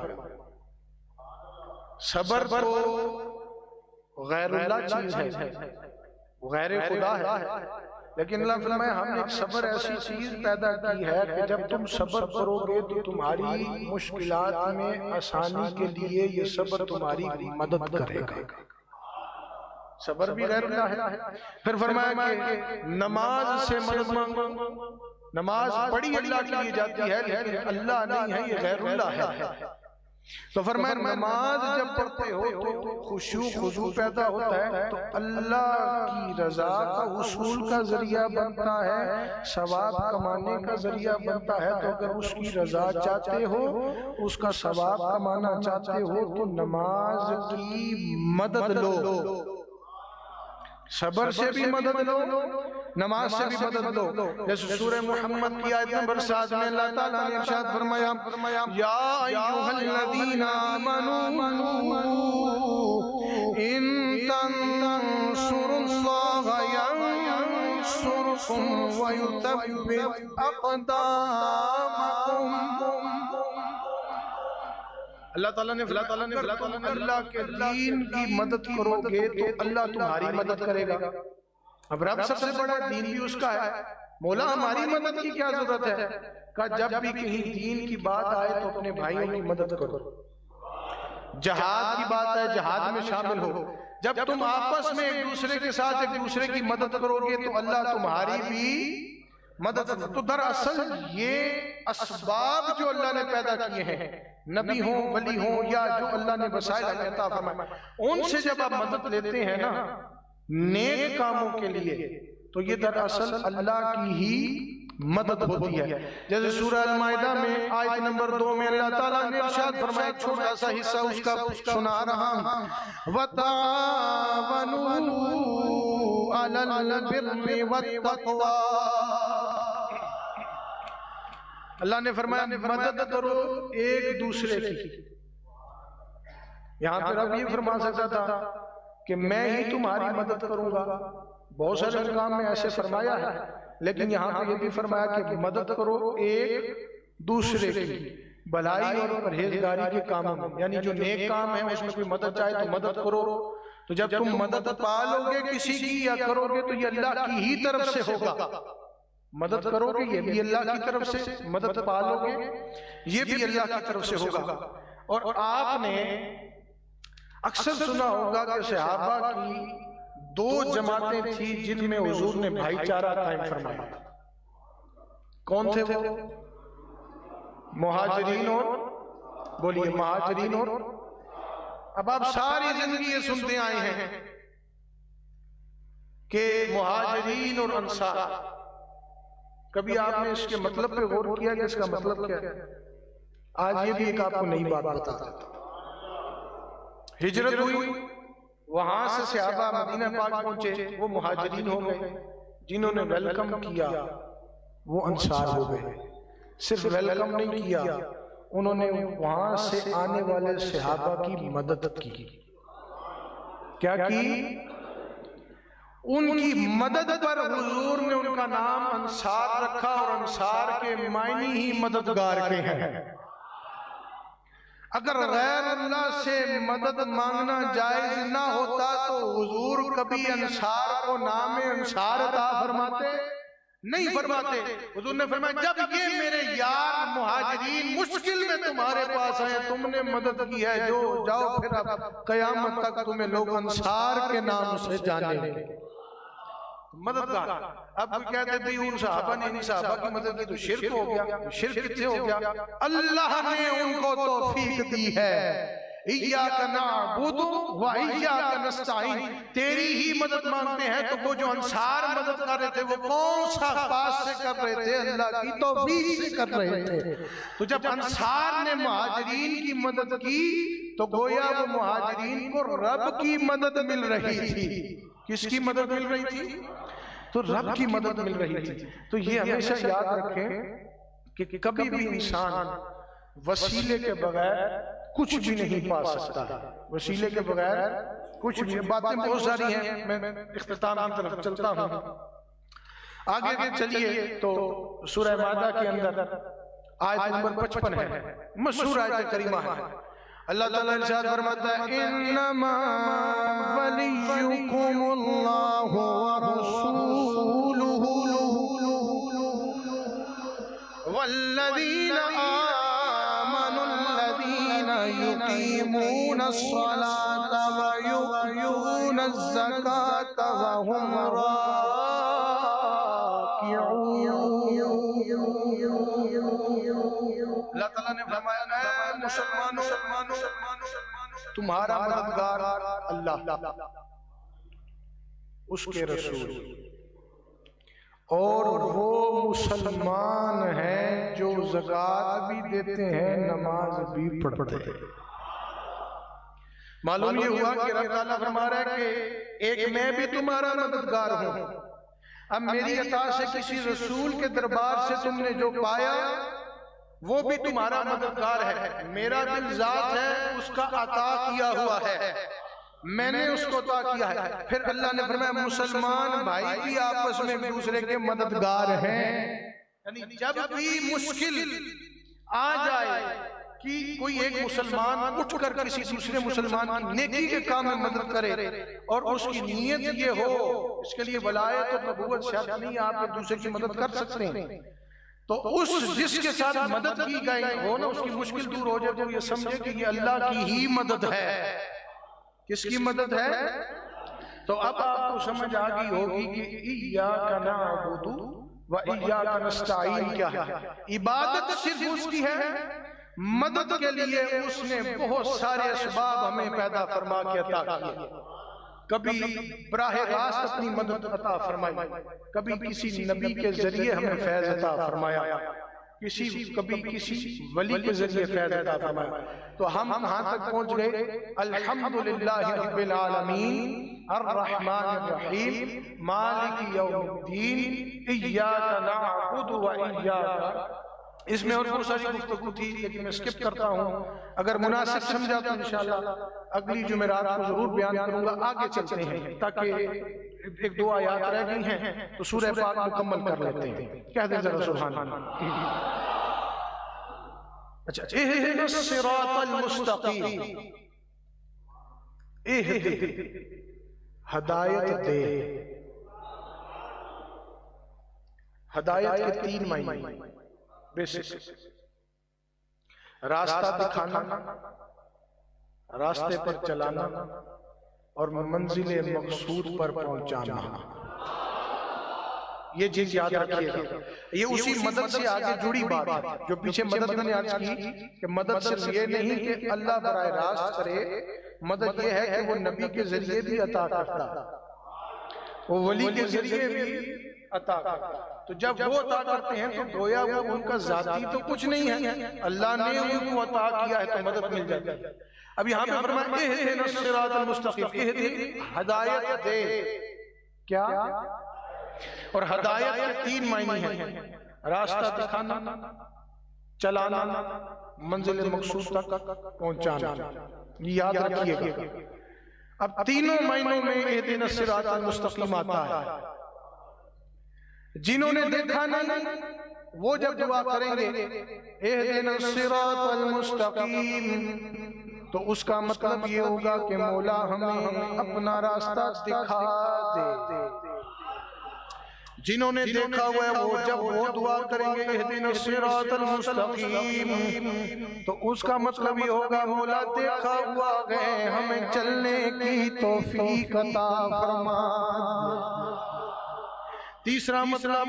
صبر تو غیر اللہ چیز ہے، غیر خدا ہے، لیکن اللہ فرمایا ہم نے ایک صبر ایسی چیز پیدا کی ہے کہ جب تم صبر کرو گے تو تمہاری مشکلات میں آسانی کے لیے یہ صبر تمہاری مدد کرے گا۔ صبر بھی غیر اللہ ہے۔ پھر فرمایا کہ نماز سے مدد مانگو، نماز بڑی اللہ کے لیے جاتی ہے لیکن اللہ نہیں ہے، یہ غیر اللہ ہے۔ تو فرمایا نماز جب پڑھتے ہو تو خشوع خضوع پیدا ہوتا ہے تو اللہ کی رضا کا حصول کا ذریعہ بنتا ہے، ثواب کمانے کا ذریعہ بنتا ہے۔ تو اگر اس کی رضا چاہتے ہو، اس کا ثواب کمانا چاہتے ہو تو نماز کی مدد لو، صبر سے بھی مدد لو، نماز سے بھی مدد لو۔ جیسے سورہ محمد کی آیت نمبر 7 میں اللہ تعالیٰ نے ارشاد فرمایا یا ایھا الذین آمنوا ان تنصروا اللہ ینصرکم ویثبت اقدامکم۔ اللہ تعالیٰ نے اللہ کے دین کی مدد کرو گے تو اللہ تمہاری مدد کرے گا۔ اب رب سب سے بڑا دین بھی اس کا ہے، مولا ہماری مدد کی کیا ضرورت ہے؟ کہ جب بھی کہیں دین کی بات آئے تو اپنے بھائیوں کی مدد کرو، جہاد کی بات ہے جہاد میں شامل ہو، جب تم آپس میں ایک دوسرے کے ساتھ ایک دوسرے کی مدد کرو گے تو اللہ تمہاری بھی مدد۔ تو دراصل یہ اسباب جو اللہ نے پیدا کیے ہیں، نبی ہوں ولی ہوں یا جو اللہ نے وسائل ہمیں عطا فرمائے، ان سے جب آپ مدد لیتے ہیں نا نیک کاموں کے لیے تو یہ دراصل اللہ کی ہی مدد ہوتی ہے۔ جیسے سورہ المائدہ میں آیت نمبر 2 میں اللہ تعالیٰ نے ارشاد فرمایا، چھوٹا سا حصہ اس کا سنا رہا ہوں، وَتَعَاوَنُوا عَلَى الْبِرِّ وَالتَّقْوَىٰ۔ اللہ نے فرمایا مدد کرو ایک دوسرے کی۔ یہاں پر اب یہ فرما سکتا تھا کہ میں ہی تمہاری مدد کروں گا، بہت سارے کام میں ایسے فرمایا ہے، لیکن یہاں پہ یہ بھی فرمایا کہ مدد کرو ایک دوسرے کی۔ بھلائی اور پرہیزگاری کے کاموں میں، یعنی جو نیک کام ہے اس میں کوئی مدد چاہے تو مدد کرو، تو جب تم مدد پالو گے کسی کی یا کرو گے تو یہ اللہ کی ہی طرف سے ہوگا. مدد کرو گے یہ بھی اللہ کی طرف سے، مدد پالو گے یہ بھی اللہ کی طرف سے ہوگا. اور آپ نے اکثر سنا ہوگا کہ صحابہ کی دو جماعتیں تھیں جن میں حضور نے بھائی چارہ قائم فرمایا. کون تھے وہ؟ مہاجرین اور، بولیے مہاجرین اور. اب آپ ساری زندگی یہ سنتے آئے ہیں کہ مہاجرین اور انصار. کبھی آپ نے اس کے مطلب پہ غور کیا کہ اس کا مطلب کیا ہے؟ آج یہ بھی ایک آپ کو نئی بات بتا دیتا ہوں. ہجرت ہوئی، وہاں سے صحابہ مدینہ پاک پہنچے، وہ مہاجرین ہو گئے. جنہوں نے ویلکم کیا وہ انصار ہو گئے. صرف ویلکم نہیں کیا، انہوں نے وہاں سے آنے والے صحابہ کی مدد کی. کیا کی؟ ان کی مدد پر حضور نے ان کا نام انصار رکھا، اور انصار کے معنی ہی مددگار کے ہیں. اگر غیر اللہ سے مدد مانگنا جائز نہ ہوتا تو حضور کبھی انصار کو نام انصار عطا فرماتے نہیں فرماتے. حضور نے فرمایا جب یہ میرے یار مہاجرین مشکل میں تمہارے پاس آئے تم نے مدد کی ہے، جو جاؤ پھر اب قیامت تک تمہیں لوگ انصار کے نام سے جانیں گے. مددگار. اب کوئی کہتے ہیں بھئی ان صحابہ نے صحابہ کی مدد کی تو شرک ہو گیا. شرک کتنے ہو گیا؟ اللہ نے ان کو توفیق دی ہے. ایاک نعبد و ایاک نستعین، تیری ہی مدد مانگتے ہیں. تو وہ جو انصار مدد کر رہے تھے وہ کون سا پاس سے کر رہے تھے؟ اللہ کی توفیق سے کر رہے تھے. تو جب انصار نے مہاجرین کی مدد کی تو گویا وہ مہاجرین کو رب کی مدد مل رہی تھی. کس کی مدد مل رہی تھی؟ تو رب کی مدد مل رہی تھی. تو یہ ہمیشہ یاد رکھیں کہ کبھی بھی انسان وسیلے کے بغیر کچھ بھی نہیں پا سکتا. وسیلے کے بغیر کچھ بھی. باتیں بہت ساری ہیں، میں اختتام کی طرف چلتا ہوں. آگے چلیے تو سورہ مائدہ کے اندر آیت نمبر 55 ہے، مشہور آیت کریمہ ہے. اللہ تعالیٰ ارشاد فرماتا ہے انما ولیکم اللہ ورسولہ والذین آمنوا الذین یقیمون الصلاة ویؤتون الزکاة وهم اللہ تعالیٰ نے فرمایا اے مسلمانوں تمہارا مددگار اللہ، اس کے رسول، اور وہ مسلمان ہیں جو زکوٰۃ بھی دیتے ہیں نماز بھی پڑھتے ہیں. معلوم یہ ہوا کہ رب تعالیٰ فرما رہا ہے کہ ایک میں بھی تمہارا مددگار ہوں. اب میری عطا سے کسی رسول کے دربار سے تم نے جو پایا وہ بھی تمہارا مددگار ہے. میرا دل ذات ہے، اس کا عطا کیا ہوا ہے، میں نے اس کو عطا کیا ہے. پھر اللہ نے فرمایا مسلمان بھائی بھی آپس میں ایک دوسرے کے مددگار ہیں. یعنی جب بھی مشکل آ جائے کہ کوئی ایک مسلمان اٹھ کر کسی دوسرے مسلمان کی نیکی کے کام میں مدد کرے اور اس کی نیت یہ ہو، اس کے لیے ولایت اور نبوت شرط نہیں، آپ ایک دوسرے کی مدد کر سکتے ہیں. تو اس جس کے ساتھ مدد کی گئی ہو نا، اس کی مشکل دور ہو جائے تو یہ سمجھے کہ یہ اللہ کی ہی مدد ہے. کس کی مدد ہے؟ تو اب آپ کو سمجھ آ گئی ہوگی کہ ایاک نعبد و ایاک نستعین کیا ہے. عبادت صرف اس کی ہے، مدد کے لیے اس نے بہت سارے اسباب ہمیں پیدا فرما کے عطا کیے. کبھی براہ راست اپنی مدد عطا فرمائی، کبھی کسی نبی کے ذریعے ہمیں فیض عطا فرمایا، کبھی کسی ولی کے ذریعے فیض عطا فرمایا. تو ہم کہاں تک پہنچ گئے؟ الحمدللہ رب العالمین الرحمن الرحیم مالک یوم الدین ایاک نعبد و ایاک. اس میں اور بہت ساری گفتگو تھی لیکن میں سکپ کرتا ہوں. اگر مناسب سمجھا تو انشاءاللہ اگلی جمعرات کو ضرور بیان کروں گا. آگے چلتے ہیں تاکہ ایک دو آیات رہ گئی ہیں تو سورہ پاک مکمل کر لیتے ہیں. کہہ دیں ذرا سبحان اللہ. اچھا اہدنا الصراط المستقیم، ہدایت دے، ہدایت کے تین معنی بیسک، راستہ دکھانا، راستے پر چلانا، اور منزل مقصود پر پہنچانا۔ یہ چیز یاد رکھیے گا، یہ اسی مدد سے آگے جڑی بات ہے جو پیچھے مدد میں نے عرض کی کہ مدد صرف یہ نہیں کہ اللہ براہ راست کرے، مدد یہ ہے کہ وہ نبی کے ذریعے بھی عطا کرتا، وہ ولی کے ذریعے بھی عطا کرتا۔ تو جب وہ عطا کرتے ہیں تو گویا وہ ان کا ذاتی تو کچھ نہیں ہے، اللہ نے ان کو عطا کیا ہے تو مدد مل جاتی ہے۔ اب یہاں پہ فرمایا اہدنا الصراط المستقیم، ہدایت دے، کیا؟ اور ہدایت کے تین معنی ہیں، راستہ دکھانا، چلانا، منزل مقصود تک پہنچانا۔ یہ یاد رکھیے گا۔ اب تینوں معنوں میں اہدنا الصراط المستقیم آتا ہے۔ جنہوں نے دیکھا نہیں وہ جب دعا کریں گے اہدنا الصراط المستقیم، تو اس کا مطلب یہ ہوگا کہ مولا ہمیں اپنا راستہ دکھا دے۔ جنہوں نے دیکھا ہوا ہے وہ جب وہ دعا کریں گے اہدنا الصراط المستقیم، تو اس کا مطلب یہ ہوگا مولا دیکھا ہوا ہے ہمیں چلنے کی توفیق عطا فرما۔ تیسرا مطلب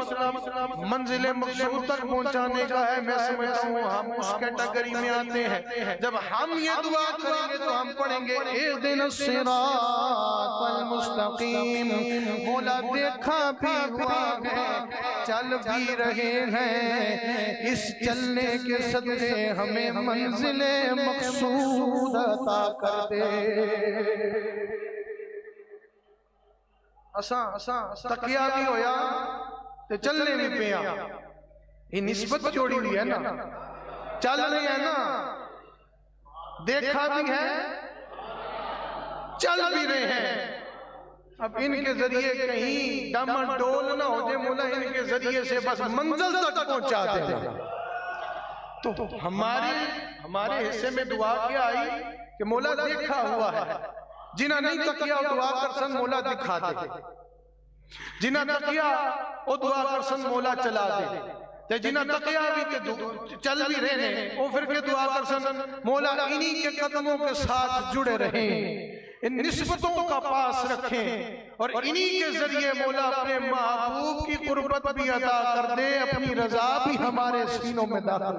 منزل مقصود تک پہنچانے کا ہے۔ میں سمجھتا ہوں ہم اس کیٹیگری میں آتے ہیں، جب ہم یہ دعا کریں گے تو ہم پڑھیں گے اہدنا الصراط المستقیم، مولا دیکھا بھی ہوا ہے چل بھی رہے ہیں، اس چلنے کے صدقے ہمیں منزل مقصود عطا کر دے۔ تقیہ بھی ہویا تے چلنے بھی پیا، یہ نسبت جوڑی ہوئی ہے نا، چل رہے ہیں نا، دیکھا بھی ہے، چل بھی رہے ہیں۔ اب ان کے ذریعے کہیں ڈمر ڈول نہ ہو جائے، مولا ان کے ذریعے سے بس منزل تک پہنچا دے۔ تو ہمارے حصے میں دعا کیا آئی کہ مولا دیکھا ہوا ہے، جنہ نہیں تکیا وہ دعا کرسن مولا دکھا دے، جنہ تکیا وہ دعا کرسن مولا چلا دے، جنہ تکیا بھی چل بھی رہے ہیں وہ پھر کے دعا کرسن مولا انہی کے قدموں کے ساتھ جڑے رہیں، ان نسبتوں کا پاس رکھیں، اور انہی کے ذریعے مولا اپنے محبوب کی قربت بھی عطا کر دے، اپنی رضا بھی ہمارے سینوں میں داخل۔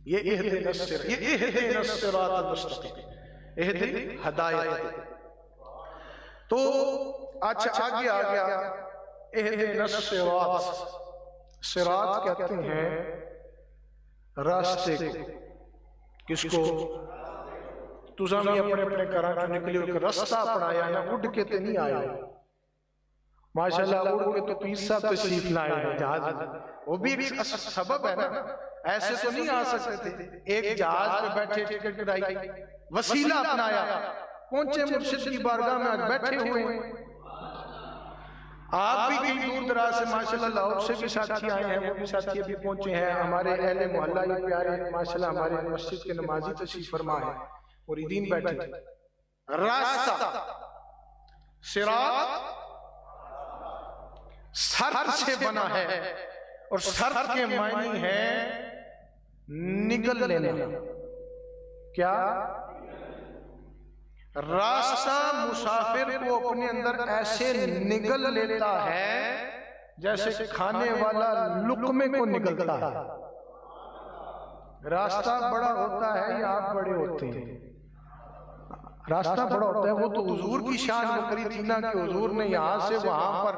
یہ اہدنا الصراط المستقیم، اہدنا ہدایت۔ تو اچھا آگے آ گیا اہدنا الصراط، صراط کہتے ہیں راستے کو، کس کو؟ تُسا بھی اپنے اپنے کراں چ نکلی کہ رستہ اپنایا نا، اڑ کے تے نہیں آیا، ماشاءاللہ اڑ کے تو پیر صاحب تشریف لائے ہیں جہاز میں، وہ بھی ایک سبب ہے نا، ایسے تو نہیں آ سکتے تھے، ایک جہاز پہ بیٹھے ٹکٹ کرائی، وسیلہ اپنایا، پہنچے مرشد کی بارگاہ میں، آج بیٹھے ہوئے ہیں۔ آپ بھی کہیں دور دراز سے ماشاءاللہ لاہور سے بھی ساتھی آئے ہیں، وہ بھی ساتھی بھی پہنچے ہیں، ہمارے اہل محلہ یہ پیارے ماشاءاللہ ہمارے مسجد کے نمازی تشریف فرما ہے، مریدین بیٹھے تھے۔ راستہ صراط سرد سے بنا ہے، اور سرد کے معنی ہے نگل لینا۔ کیا؟ راستہ مسافر کو اپنے اندر ایسے نگل لیتا ہے جیسے کھانے والا لقمے کو نگلتا ہے۔ راستہ بڑا ہوتا ہے یا آپ بڑے ہوتے ہیں؟ راستہ بڑا ہوتا ہے، وہ تو حضور کی شان بکری تھی نا کہ حضور نے یہاں سے وہاں پر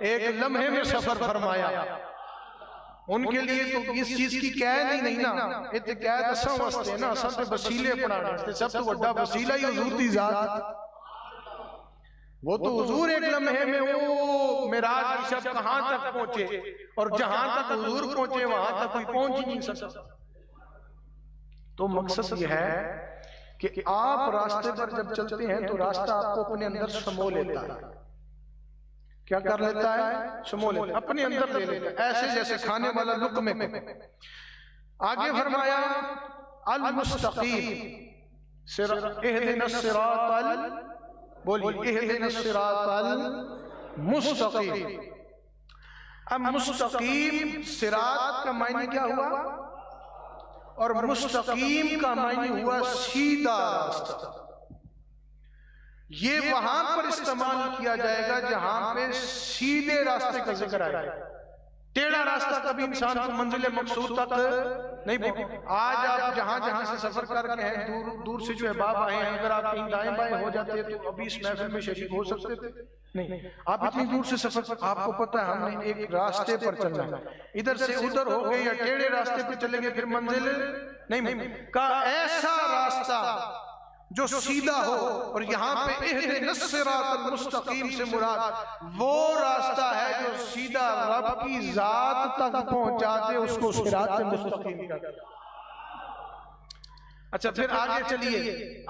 ایک لمحے میں سفر فرمایا، ان کے لیے تو اس چیز کی قید ہی نہیں نا، اتنے قید اساں واسطے نا، اساں تے وسیلے پڑھانے، سب تو بڑا وسیلہ ہی حضور دی ذات۔ وہ تو حضور ایک لمحے میں وہ معراج کی شب کہاں تک پہنچے، اور جہاں تک حضور پہنچے وہاں تک کوئی پہنچ ہی نہیں سکتا۔ تو مقصد یہ ہے کہ آپ راستے پر جب چلتے ہیں تو راستہ آپ کو اپنے اندر سمو لیتا ہے، کیا کر لیتا ہے؟ سمو لیتا، اپنے اندر لے لیتا ہے، ایسے جیسے کھانے والا لقمے کو۔ آگے فرمایا المستقیم، اہدنا الصراط بولیے اہدنا الصراط المستقیم۔ اب مستقیم صراط کا معنی کیا ہوا؟ اور مستقیم کا معنی ہوا سیدھا راستہ۔ یہ وہاں پر استعمال کیا جائے گا جہاں پہ سیدھے راستے کا ذکر آئے گا۔ ٹیڑھا راستہ کبھی انسان کو منزل مقصود تک نہیں پہنچے۔ آج آپ جہاں جہاں سے سفر کر کے ہیں، دور سے جو احباب آئے ہیں، اگر آپ کہیں دائیں بائیں ہو جاتے تو ابھی اس محفل میں شریک ہو سکتے تھے نہیں۔ آپ اتنی دور سے سفر، آپ کو پتہ ہے ہم نے ایک راستے پر چلنا ہے، ادھر سے ادھر ہو گئے یا ٹیڑھے راستے پہ چلیں گے پھر منزل نہیں کا ایسا راستہ جو سیدھا ہو۔ اور یہاں پہ اہدنا الصراط المستقیم سے مراد وہ راستہ ہے جو سیدھا رب کی ذات تک پہنچاتے، اس کو صراط مستقیم کہتے ہیں۔ اچھا پھر آگے چلیے،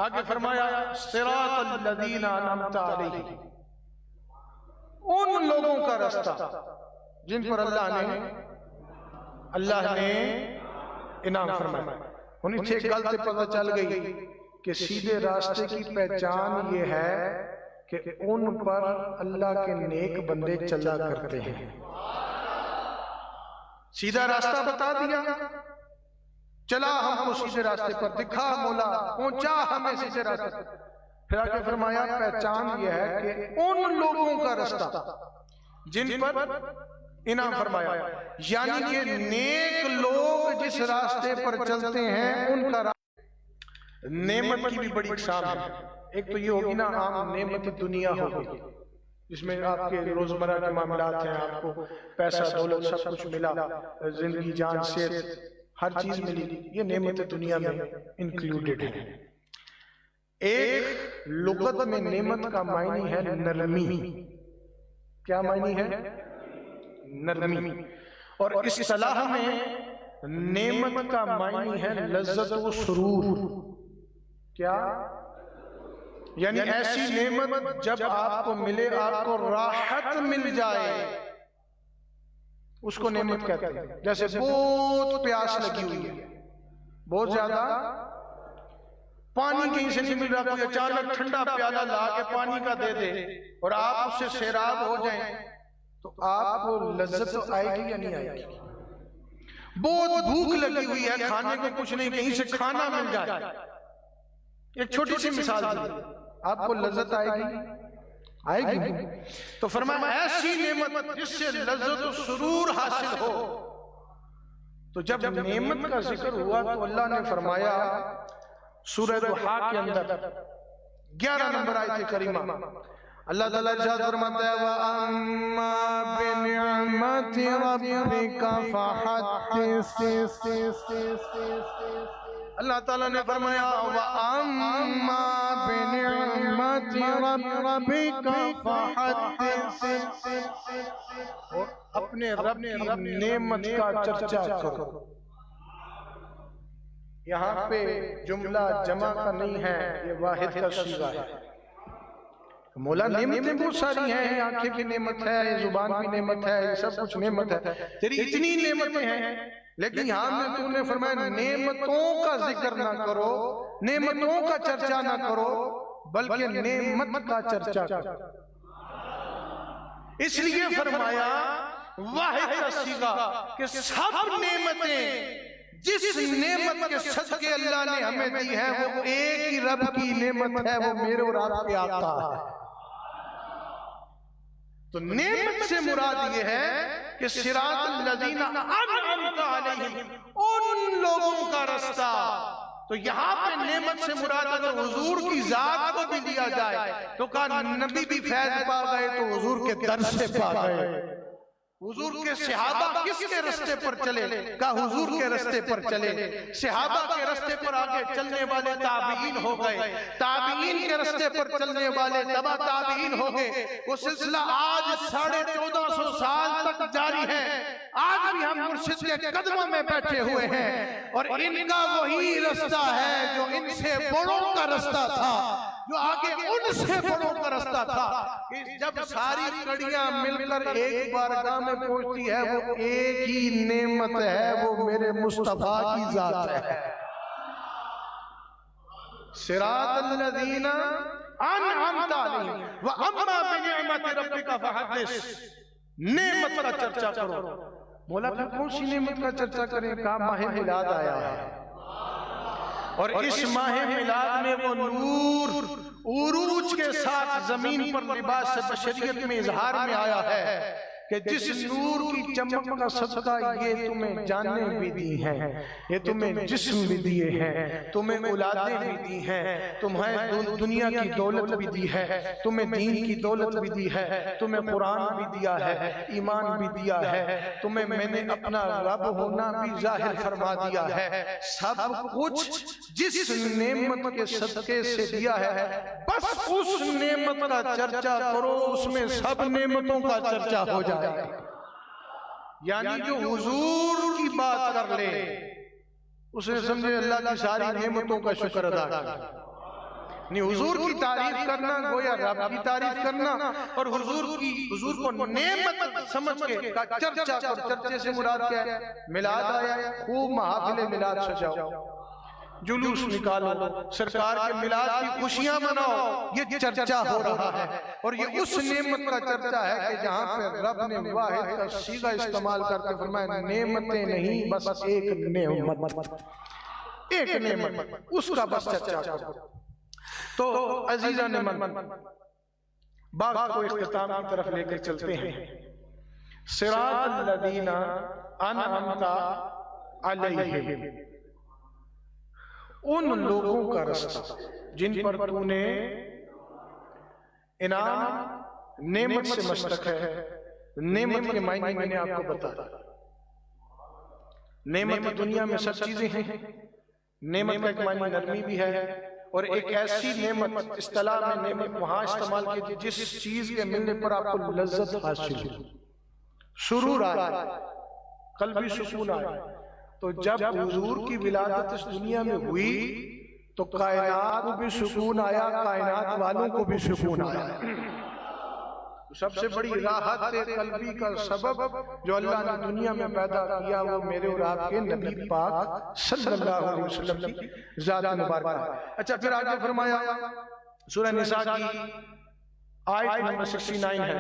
آگے فرمایا صراط الذین انعمت علیہم، ان لوگوں کا راستہ جن پر اللہ نے انعام فرمایا۔ انہیں سے ایک غلطی پتہ چل گئی کہ سیدھے راستے کی پہچان یہ ہے کہ ان پر اللہ کے نیک بندے چلا کرتے ہیں۔ سیدھا راستہ بتا دیا، چلا ہم کو سیدھے راستے پر، دکھا مولا، پہنچا ہمیں سیدھے راستے پر۔ پھر آگے فرمایا پہچان یہ ہے کہ ان لوگوں کا راستہ جن پر انعام فرمایا، یعنی کہ نیک لوگ جس راستے پر چلتے ہیں ان کا راستہ۔ نعمت کی بھی بڑی اقسام ہے، ایک تو یہ ہوگی نا عام نعمت دنیا ہوگی، جس میں آپ کے روزمرہ کے معاملات ہیں، آپ کو پیسہ دولت سب کچھ ملا، زندگی جان صحت ہر چیز ملی، یہ نعمت دنیا میں انکلوڈڈ ہے۔ ایک لغت میں نعمت کا معنی ہے نرمی، کیا معنی ہے؟ نرمی۔ اور اصطلاح میں نعمت کا معنی ہے لذت و سرور، کیا؟ یعنی ایسی نعمت جب آپ کو ملے، آپ کو راحت مل جائے، اس کو نعمت کہتے ہیں۔ جیسے بہت پیاس لگی ہوئی ہے، بہت زیادہ، پانی کہیں سے نہیں مل رہا، کوئی اچانک ٹھنڈا پیالہ لا کے پانی کا دے دے اور آپ اس سے سیراب ہو جائیں تو آپ کو لذت آئے گی یا نہیں آئے گی؟ بہت بھوک لگی ہوئی ہے، کھانے کو کچھ نہیں، کہیں سے کھانا مل جائے، ایک چھوٹی سی مثال دی، آپ کو لذت آئے گی؟ آئے گی۔ تو فرمایا ایسی نعمت جس سے لذت و سرور حاصل ہو۔ تو جب نعمت کا ذکر ہوا تو اللہ نے فرمایا سورہ ضحیٰ کے اندر 11 نمبر آیت کریمہ، اللہ تعالیٰ ارشاد فرماتا ہے وَأَمَّا بِنِعْمَةِ رَبِّكَ فَحَدِّثْ۔ اللہ تعالیٰ نے فرمایا وَأَمَّا بِنِعْمَةِ رَبِّكَ فَحَدِّثْ، اور اپنے رب کی نعمت کا چرچا کرو۔ یہاں پہ جملہ جمع کا نہیں ہے، یہ واحد کا صیغہ ہے۔ مولا نعمتیں بہت ساری ہیں، آنکھیں کی نعمت ہے، زبان کی نعمت ہے، یہ سب کچھ نعمت ہے، تیری اتنی نعمتیں ہیں، لیکن یہاں میں تو نے فرمایا نعمتوں کا ذکر نہ کرو، نعمتوں کا چرچا نہ کرو، بلکہ نعمت کا چرچا کرو۔ اس لیے فرمایا واحد کا صیغہ کہ سب نعمتیں جس نعمت کے صدقے اللہ نے ہمیں دی ہے وہ ایک ہی رب کی نعمت ہے، وہ میرے اور آپ کے آقا ہے۔ تو نعمت سے مراد یہ ہے کہ صراط الذین انعمت علیہم، ان لوگوں کا راستہ۔ تو یہاں پہ نعمت سے مراد اگر حضور کی ذات کو بھی دیا جائے تو کہا نبی بھی فیض پا گئے تو حضور کے در سے پا گئے۔ حضور کے صحابہ کس کے رستے پر چلے؟ کہا حضور کے رستے پر چلے۔ صحابہ کے رستے پر آگے چلنے والے تابعین ہو گئے، تابعین کے رستے پر چلنے والے تبع تابعین ہو گئے۔ وہ سلسلہ آج 1450 سال تک جاری ہے۔ آج بھی ہم مرشد کے قدموں میں بیٹھے ہوئے ہیں، اور ان کا وہی رستہ ہے جو ان سے بڑوں کا رستہ تھا، جو آگے ان سے بڑوں کا رستہ تھا کہ جب ساری کڑیاں مل کر ایک بارگاہ میں پہنچتی ہے وہ ایک ہی نعمت ہے، وہ میرے مصطفیٰ کی ذات ہے۔ صراط الذین انعمت علیہم واما بنعمت ربک فحدث، نعمت کا چرچا کرو۔ مولا پھر کون سی نعمت کا چرچا کریں؟ کہا ماہ میلاد آیا ہے، اور اس ماہ میلاد میں وہ نور عروج کے ساتھ زمین پر لباس بشریت میں اظہار میں آیا ہے کہ جس نور کی چمک کا صدقہ یہ تمہیں جانیں بھی دی ہیں، یہ تمہیں جسم بھی دیے ہیں، تمہیں اولادیں بھی دی ہیں، تمہیں دنیا کی دولت بھی دی ہے، تمہیں دین کی دولت بھی دی ہے، تمہیں قرآن بھی دیا ہے، ایمان بھی دیا ہے، تمہیں میں نے اپنا رب ہونا بھی ظاہر فرما دیا ہے۔ سب کچھ جس نعمت کے صدقے سے دیا ہے، بس اس نعمت کا چرچا کرو، اس میں سب نعمتوں کا چرچا ہو جائے۔ یعنی جو حضور کی بات کر لے اسے سمجھے اللہ کی ساری نعمتوں کا شکر ادا کر۔ نہیں، حضور کی تعریف کرنا گویا رب کی تعریف کرنا، اور حضور کو نعمت سمجھ کے چرچا کر۔ چرچے سے مراد کیا ہے؟ میلاد آیا، خوب محافل میلاد سجاؤ، جلوس نکالو، سرکار کے میلاد کی خوشیاں مناؤ، یہ چرچا ہو رہا ہے۔ اور یہ اس نعمت کا چرچا ہے کہ جہاں پہ رب نے واحد کا صیغہ استعمال کر کے فرمایا نعمتیں نہیں، بس ایک نعمت، ایک نعمت، اس کا بس چرچا کرو۔ تو عزیزان من، بات کو اختتام کی طرف لے کر چلتے ہیں۔ صراط الذین انعمت علیہم، ان لوگوں کا رستہ جن پر تو نے انعام، نعمت سے مشتق ہے۔ نعمت کے معنی میں نے آپ کو بتایا، نعمت دنیا میں سب چیزیں ہیں۔ نعمت کا ایک معنی نرمی بھی ہے، اور ایک ایسی نعمت اصطلاح میں نعمت وہاں استعمال کی جس چیز کے ملنے پر آپ کو لذت حاصل ہو، سرور آئے، قلبی سکون آئے۔ تو جب حضور کی ولادت اس دنیا میں ہوئی تو کائنات کو بھی سکون آیا، کائنات والوں کو بھی سکون آیا۔ سب سے بڑی راحت قلبی کا سبب جو اللہ نے دنیا میں پیدا کیا وہ میرے اور آپ کے نبی پاک صلی اللہ علیہ وسلم کی ذات مبارکہ ہے۔ اچھا، پھر آگے فرمایا سورہ نساء کی آیت نمبر 69 ہے،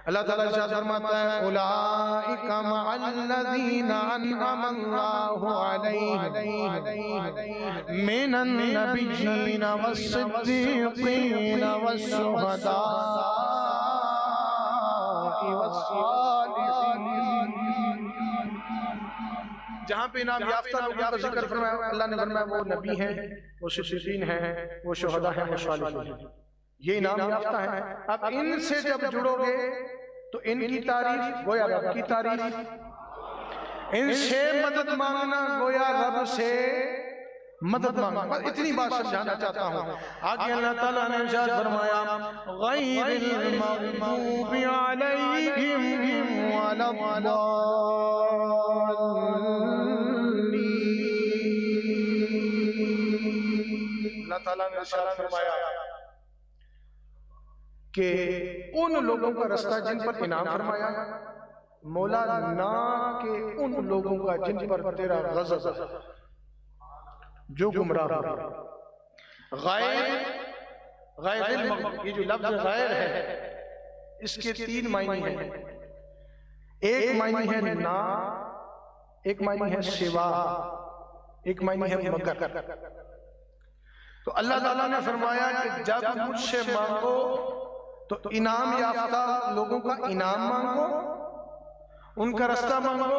اللہ تعالیٰ ارشاد فرماتا ہے اولئک مع الذین انعم اللہ علیہم من النبیین والصدیقین والشہداء والصالحین۔ جہاں پہ انعام یافتہ لوگوں کا ذکر فرمایا، اللہ نے فرمایا وہ نبی ہیں، وہ صدیقین ہیں، وہ شہداء ہیں، وہ صالحین ہیں، یہ انعام یافتہ ہیں۔ اب ان سے جب جڑو گے تو ان کی تعریف گویا رب کی تعریف، ان سے مدد مانگنا گویا رب سے مدد مانگنا۔ اتنی بات سمجھانا چاہتا ہوں۔ آگے اللہ تعالیٰ نے ارشاد فرمایا غیر المغضوب علیہم ولا الضالین، اللہ تعالیٰ نے ارشاد فرمایا کہ ان لوگوں کا رستہ جن پر انعام فرمایا، مولا نہ کہ ان لوگوں کا جن پر تیرا غضب جو گمراہ ہو۔ غیر المغضوب، یہ جو لفظ غیر ہے اس کے تین معنی ہیں۔ ایک معنی ہے نہ، ایک معنی ہے سوا، ایک معنی ہے مگر۔ تو اللہ تعالیٰ نے فرمایا کہ جب مجھ سے مانگو تو انعام یافتہ لوگوں کا انعام مانگو، ان کا رستہ مانگو،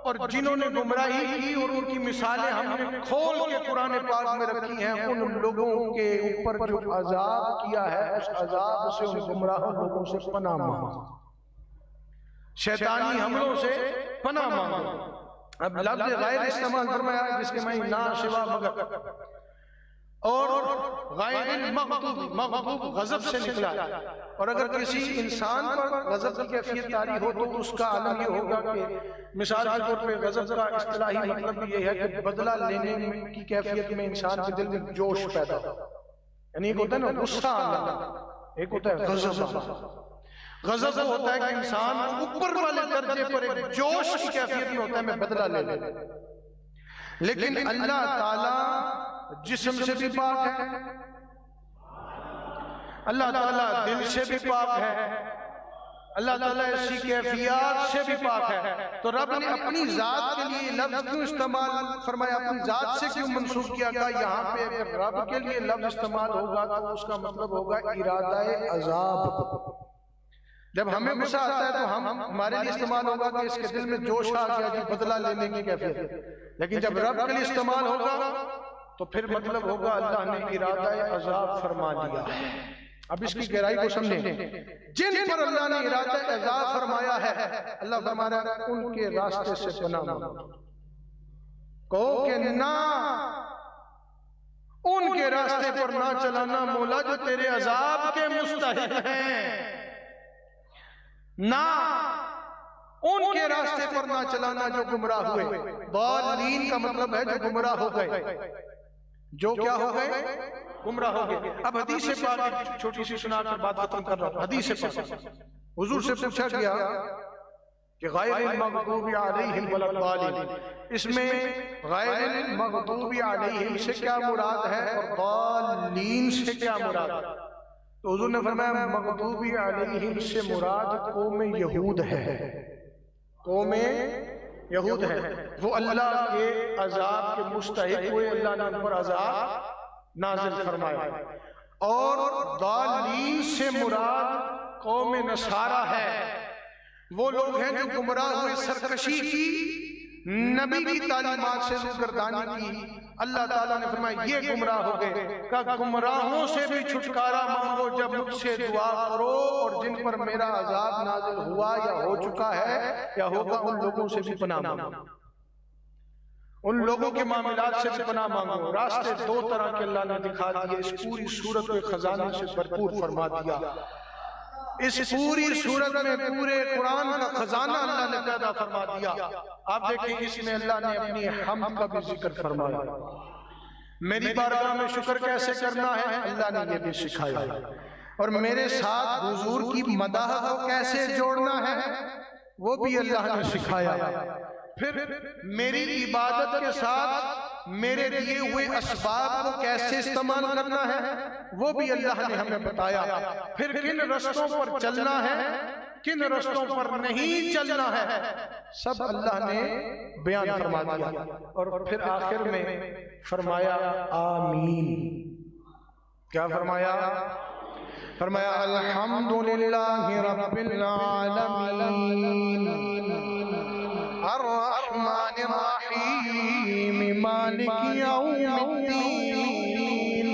اور جنہوں نے گمراہی کی اور ان کی مثالیں ہم نے کھول کے قرآن پاک میں رکھی ہیں، ان لوگوں کے اوپر جو عذاب کیا ہے اس عذاب سے، ان گمراہ لوگوں سے پناہ مانگو، شیطانی حملوں سے پناہ مانگو۔ اب لفظ غیر استعمال فرمایا جس کے معنی نہ، سوا، مگر، اور غیر المغضوب، مغضوب غضب سے نکلا۔ اور اگر کسی انسان پر غضب کی کیفیت طاری ہو تو اس کا عالم یہ ہوگا کہ مثال کے طور پہ غضب کا اصطلاحی مطلب یہ ہے کہ بدلہ لینے کی کیفیت میں انسان کے دل میں جوش پیدا ہو، یعنی ایک ہوتا ہے نا غصہ آنا، ایک ہوتا ہے غضب آنا۔ غضب وہ ہوتا ہے کہ انسان اوپر والے درجے پر ایک جوش کی کیفیت میں ہوتا ہے میں بدلہ لے لے، لیکن اللہ تعالیٰ جسم سے بھی پاک ہے، اللہ تعالیٰ دل سے بھی پاک ہے، اللہ تعالیٰ اسی کیفیات سے بھی پاک ہے۔ تو رب نے اپنی ذات کے لیے لفظ کیوں استعمال فرمایا، اپنی ذات سے کیوں منسوخ کیا گیا؟ یہاں پہ اگر رب کے لیے لفظ استعمال ہوگا تو اس کا مطلب ہوگا ارادہ عذاب۔ جب ہمیں غصہ آتا ہے تو ہمارے لیے استعمال ہوگا کہ اس کے دل میں جوش آ گیا کہ بدلہ لینے کی کیفیت، لیکن جب رب کے لیے استعمال ہوگا تو پھر مطلب ہوگا اللہ نے ارادہ عذاب فرما دیا ہے۔ اب اس کی گہرائی کو سمجھیں، جن پر اللہ نے ارادہ عذاب فرمایا ہے اللہ فرما رہا ہے ان کے راستے سے پناہ مانگو، کہو کہ نہ ان کے راستے پر نہ چلانا مولا جو تیرے عذاب کے مستحق ہیں، نہ ان کے راستے پر نہ چلانا جو گمراہ ہوئے۔ ضالین کا مطلب ہے جو گمراہ ہو گئے، جو کیا ہو گئے؟ گمراہ ہو گئے۔ اب حدیث پاک چھوٹی سی سنا کر بات ختم کر رہا ہوں۔ حدیث پاک حضور سے پوچھا گیا کہ غیر المغضوب علیہم ولا الضالین، اس میں غیر المغضوب علیہم سے کیا مراد ہے اور ضالین سے کیا مراد ہے؟ تو حضور نے فرمایا مغضوب علیہم سے مراد قوم یہود ہے، قوم یہود ہے، وہ اللہ کے عذاب کے مستحق ہوئے، اللہ نے ان پر عذاب نازل فرمایا۔ اور ضالین سے مراد قوم نصارہ ہے، وہ لوگ ہیں جو گمراہ ہوئے، سرکشی کی، نبی کی تعلیمات سے روگردانی کی۔ اللہ تعالیٰ نے فرمایا یہ گمراہ ہو گئے، کہ گمراہوں سے بھی چھٹکارا مانگو جب مجھ سے دعا کرو، اور جن پر میرا عذاب نازل ہوا یا ہو چکا ہے یا ہوگا ان لوگوں سے بھی پناہ مانگو، ان لوگوں کے معاملات سے بھی پناہ مانگو۔ راستے دو طرح کے اللہ نے دکھا دیے، اس پوری صورت کے خزانے سے بھرپور فرما دیا۔ اس پوری صورت میں پورے قرآن کا خزانہ اللہ نے پیدا فرما دیا۔ آپ دیکھیں اس میں اللہ نے اپنی حمد کا بھی ذکر فرمایا، میری بارگاہ میں شکر کیسے کرنا ہے اللہ نے یہ بھی سکھایا، اور میرے ساتھ حضور کی مداح کو کیسے جوڑنا ہے وہ بھی اللہ نے سکھایا، پھر میری عبادت کے ساتھ میرے دیے ہوئے اسباب کو کیسے استعمال کرنا ہے وہ بھی اللہ نے ہمیں بتایا، پھر کن رستوں پر چلنا ہے کن رستوں پر نہیں چلنا ہے سب اللہ نے بیان فرما دیا، اور پھر آخر میں فرمایا آمین۔ کیا فرمایا؟ فرمایا الحمدللہ رب العالمین الرحمن الرحیم مالک یوم الدین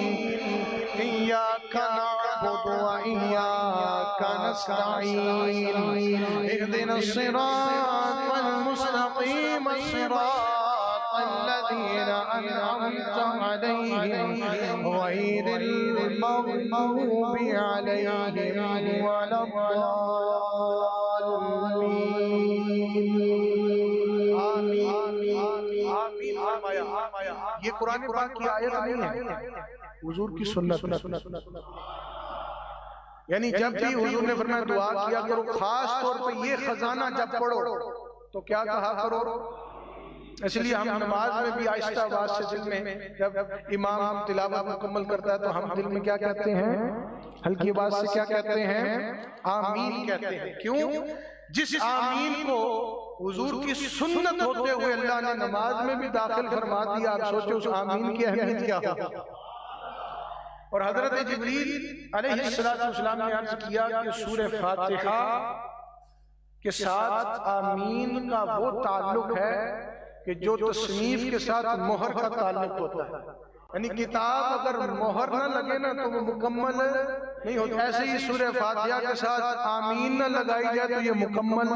ایاک نعبد و ایاک نستعین اهدنا الصراط المستقیم صراط الذین انعمت علیہم غیر المغضوب علیہم ولا الضالین۔ یہ قرآن پاک کی آیت نہیں ہے، حضور کی سنت ہے۔ یعنی جب بھی حضور نے فرمایا دعا کیا کرو، خاص طور پہ یہ خزانہ جب پڑھو تو کیا کہا کرو، اس لیے ہم نماز میں بھی آہستہ آواز سے دل میں جب امام تلاوت مکمل کرتا ہے تو ہم دل میں کیا کہتے ہیں، ہلکی آواز سے کیا کہتے ہیں، آمین کہتے ہیں۔ کیوں؟ جس آمین کو حضور کی سنت ہوتے ہوئے اللہ نے نماز میں بھی داخل فرما دیا، آپ سوچو اس آمین کی اہمیت کیا ہوگی۔ اور حضرت جبریل علیہ السلام نے عرض کیا کہ سورہ فاتحہ کے ساتھ آمین کا وہ تعلق ہے کہ جو تصنیف کے ساتھ مہر کا تعلق ہوتا ہے، یعنی کتاب اگر مہر نہ لگے نا تو وہ مکمل نہیں ہوتی، ایسے ہی سورہ فاتحہ کے ساتھ آمین نہ لگائی جائے تو یہ مکمل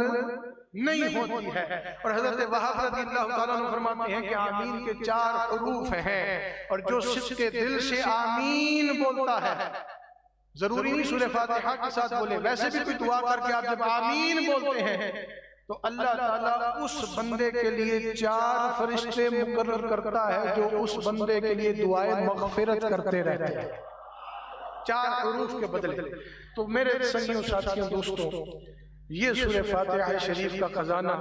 نہیں ہوتی ہے۔ اور حضرت وہاب رضی اللہ تعالیٰ عنہ فرماتے ہیں کہ آمین کے 4 حروف ہیں، اور جو صدق دل سے آمین بولتا ہے، ضروری نہیں سورہ فاتحہ کے ساتھ بولے، ویسے بھی کوئی دعا کر کے آپ جب آمین بولتے ہیں تو اللہ تعالیٰ اس بندے کے لیے 4 فرشتے مقرر کرتا ہے جو اس بندے کے لیے دعائیں مغفرت کرتے رہتے ہیں۔ 4 حروف کے بدلے. تو میرے سنگیوں، ساتھیوں، دوستوں، یہ سورہ فاتحہ شریف کا خزانہ،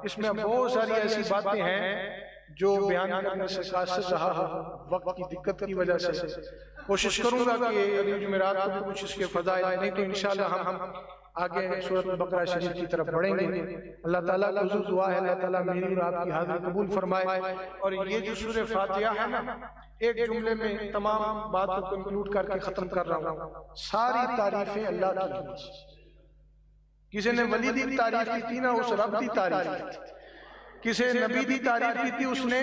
اس میں بہت ساری ایسی باتیں ہیں جو بیان کرنے سے قاصر رہا ہوں وقت کی دقت کی وجہ سے. کوشش کروں گا کہ اگلی جمعرات کو کچھ اس کے فضائل، نہیں تو انشاءاللہ ہم آگے سورۃ البقرہ شریف کی طرف بڑھیں گے. اللہ تعالیٰ کو حضور دعا ہے اللہ تعالیٰ میری اور آپ کی حاضری قبول فرمائے. اور یہ جو سورہ فاتحہ ہے نا، ایک جملے میں تمام باتوں کو انکلوڈ کر کے ختم کر رہا ہوں. ساری تعریفیں اللہ کی ہیں. کسی نے ولی دی تعریف کی تھی نا، اس رب دی تعریف کی تھی. کسی نبی دی تعریف کی تھی، اس نے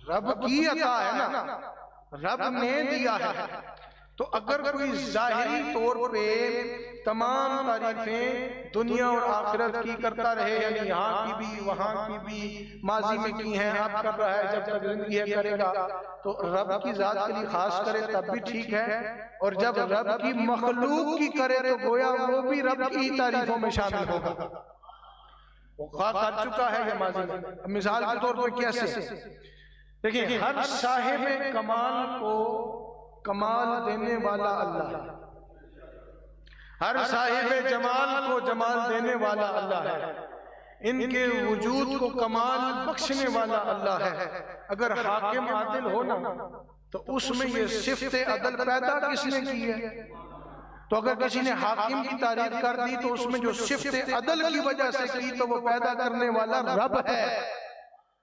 رب کی عطا ہے نا، رب نے دیا ہے. تو اگر کوئی ظاہری طور پہ تمام تعریفیں دنیا اور آخرت کی کرتا رہے، یعنی یہاں کی بھی وہاں کی بھی، ماضی میں کی ہیں، اب کر رہا ہے، جب تک زندگی ہے کرے گا، تو رب کی ذات کے لیے خاص کرے تب بھی ٹھیک ہے. اور جب رب کی مخلوق کی کرے تو گویا وہ بھی رب کی تعریفوں میں شامل ہوگا. وہ خواہ کر چکا ہے یا ماضی میں. مثال کے طور پہ کیسے؟ دیکھیں، ہر صاحب کمال کو کمال دینے والا اللہ ہے. ہر صاحب جمال کو جمال دینے والا اللہ ہے. ان کے وجود کو کمال بخشنے والا اللہ ہے. اگر حاکم عادل ہو نا تو اس میں یہ صفت عدل پیدا کس نے کی ہے؟ تو اگر کسی نے حاکم کی تعریف کر دی تو اس میں جو صفت عدل کی وجہ سے کی تو وہ پیدا کرنے والا رب ہے.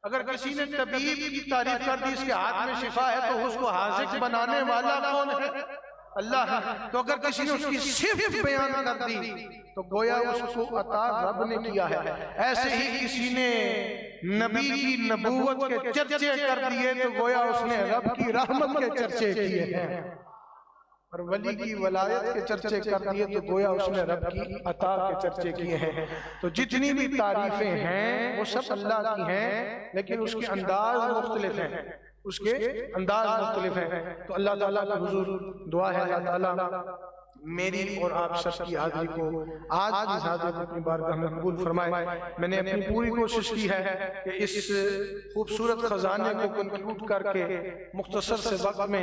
اگر کسی نے طبیب کی تعریف کر دی، اس کے ہاتھ میں شفا ہے، تو اس کو حاذق بنانے والا کون ہے؟ اللہ ہے. تو اگر کسی نے اس کی صفت بیان کر دی تو گویا اس کو عطا رب نے کیا ہے. ایسے ہی کسی نے نبی کی نبوت کے چرچے کر دیے تو گویا اس نے رب کی رحمت کے چرچے کیے ہیں. اور ولی کی ولایت کے چرچے کر دیے تو گویا اس نے رب کی عطا کے چرچے کیے ہیں. تو جتنی بھی تعریفیں ہیں وہ سب اللہ کی ہیں، لیکن اس کے انداز مختلف ہیں، اس کے انداز مختلف ہیں. تو اللہ تعالیٰ کا حضور دعا ہے اللہ تعالیٰ میری اور آپ سب کی حاضری کو آج کی حاضری کو اپنی بارگاہ میں قبول فرمائے. میں نے اپنی پوری کوشش کی ہے کہ اس خوبصورت خزانے کو کنکلوڈ کر کے مختصر سے وقت میں،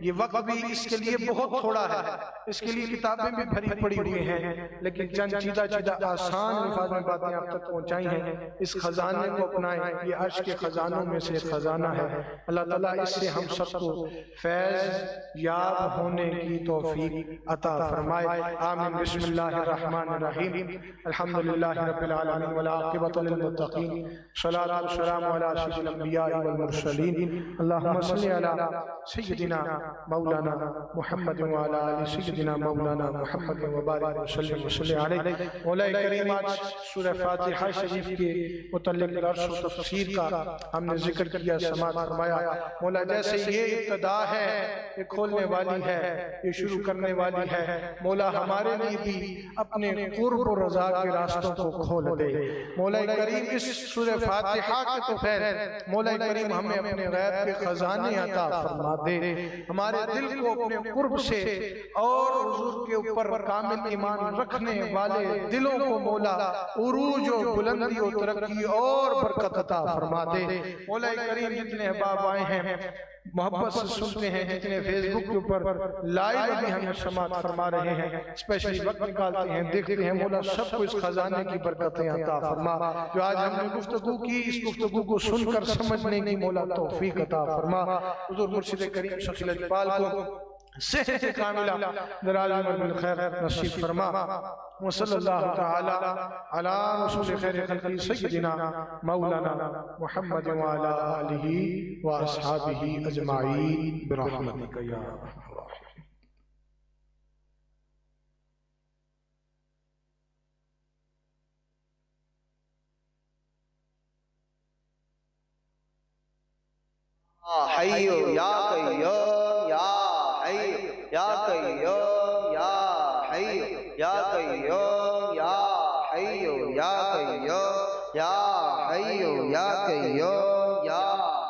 یہ وقت بھی اس کے لیے بہت تھوڑا ہے، اس کے لیے کتابیں بھی بھری پڑی ہوئی ہیں، لیکن چند چیدہ آسان الفاظ میں باتیں آپ تک پہنچائی ہیں. اس خزانے کو اپنائیں، یہ عرش کے خزانوں میں سے ایک خزانہ ہے. اللہ تعالیٰ اس سے ہم سب کو فیض یاب ہونے کی توفیق عطا فرمائے. آمین. بسم اللہ الرحمن الرحیم. الحمدللہ رب العالمین والعاقبۃ للمتقین، والصلاۃ والسلام علی اشرف الانبیاء والمرسلین. اللہم صل علی سیدنا مولانا محمد وعلی آل سیدنا مولانا محمد وبارک وسلم علیہ. مولا کریم، آج سورہ فاتحہ شریف کے متعلق درس و تفسیر کا ہم نے ذکر کیا، سماعت فرمایا. مولا جیسے یہ ابتدا ہے، یہ کھولنے والی ہے، یہ شروع کرنے والی ہے، مولا ہمارے لیے بھی اپنے قرب و رضا کے راستوں کو کھول دے. مولا کریم اس سورہ فاتحہ کے تو خیر، مولا کریم ہمیں اپنے غیب کے خزانے عطا فرما دے. ہمارے دل کو اپنے قرب سے اور حضور کے اوپر کامل ایمان رکھنے والے دلوں کو مولا عروج و بلندی و ترقی اور برکت عطا فرما دے. مولا کریم جتنے احباب آئے ہیں محبت سے سنتے ہیں، جتنے فیس بک کے اوپر لائیو بھی ہمیں سماعت فرما رہے ہیں، اسپیشلی وقت نکالتے ہیں، دیکھتے ہیں، مولا سب کو اس خزانے کی برکتیں عطا فرما. جو آج ہم نے گفتگو کی، اس گفتگو کو سن کر سمجھنے کی مولا توفیق عطا فرما. حضور مرشد کریم شیخ الاجپال کو صحت کاملہ دراز عمر بالخیر نصیب فرما. وصلی اللہ تعالی علی رسول خیر خلقی سیدنا مولانا محمد وعلی آلہ واصحابہ اجمعین برحمتک یا ارحم الراحمین. حی یا قیوم یا حی یا قیوم یا حی یا قیوم یا حی یا قیوم یا حی یا قیوم یا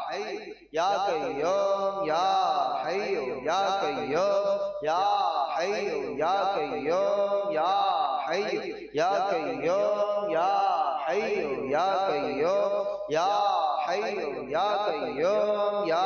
حی یا قیوم یا حی یا قیوم یا حی یا قیوم یا حی یا قیوم یا حی یا قیوم یا حی یا قیوم یا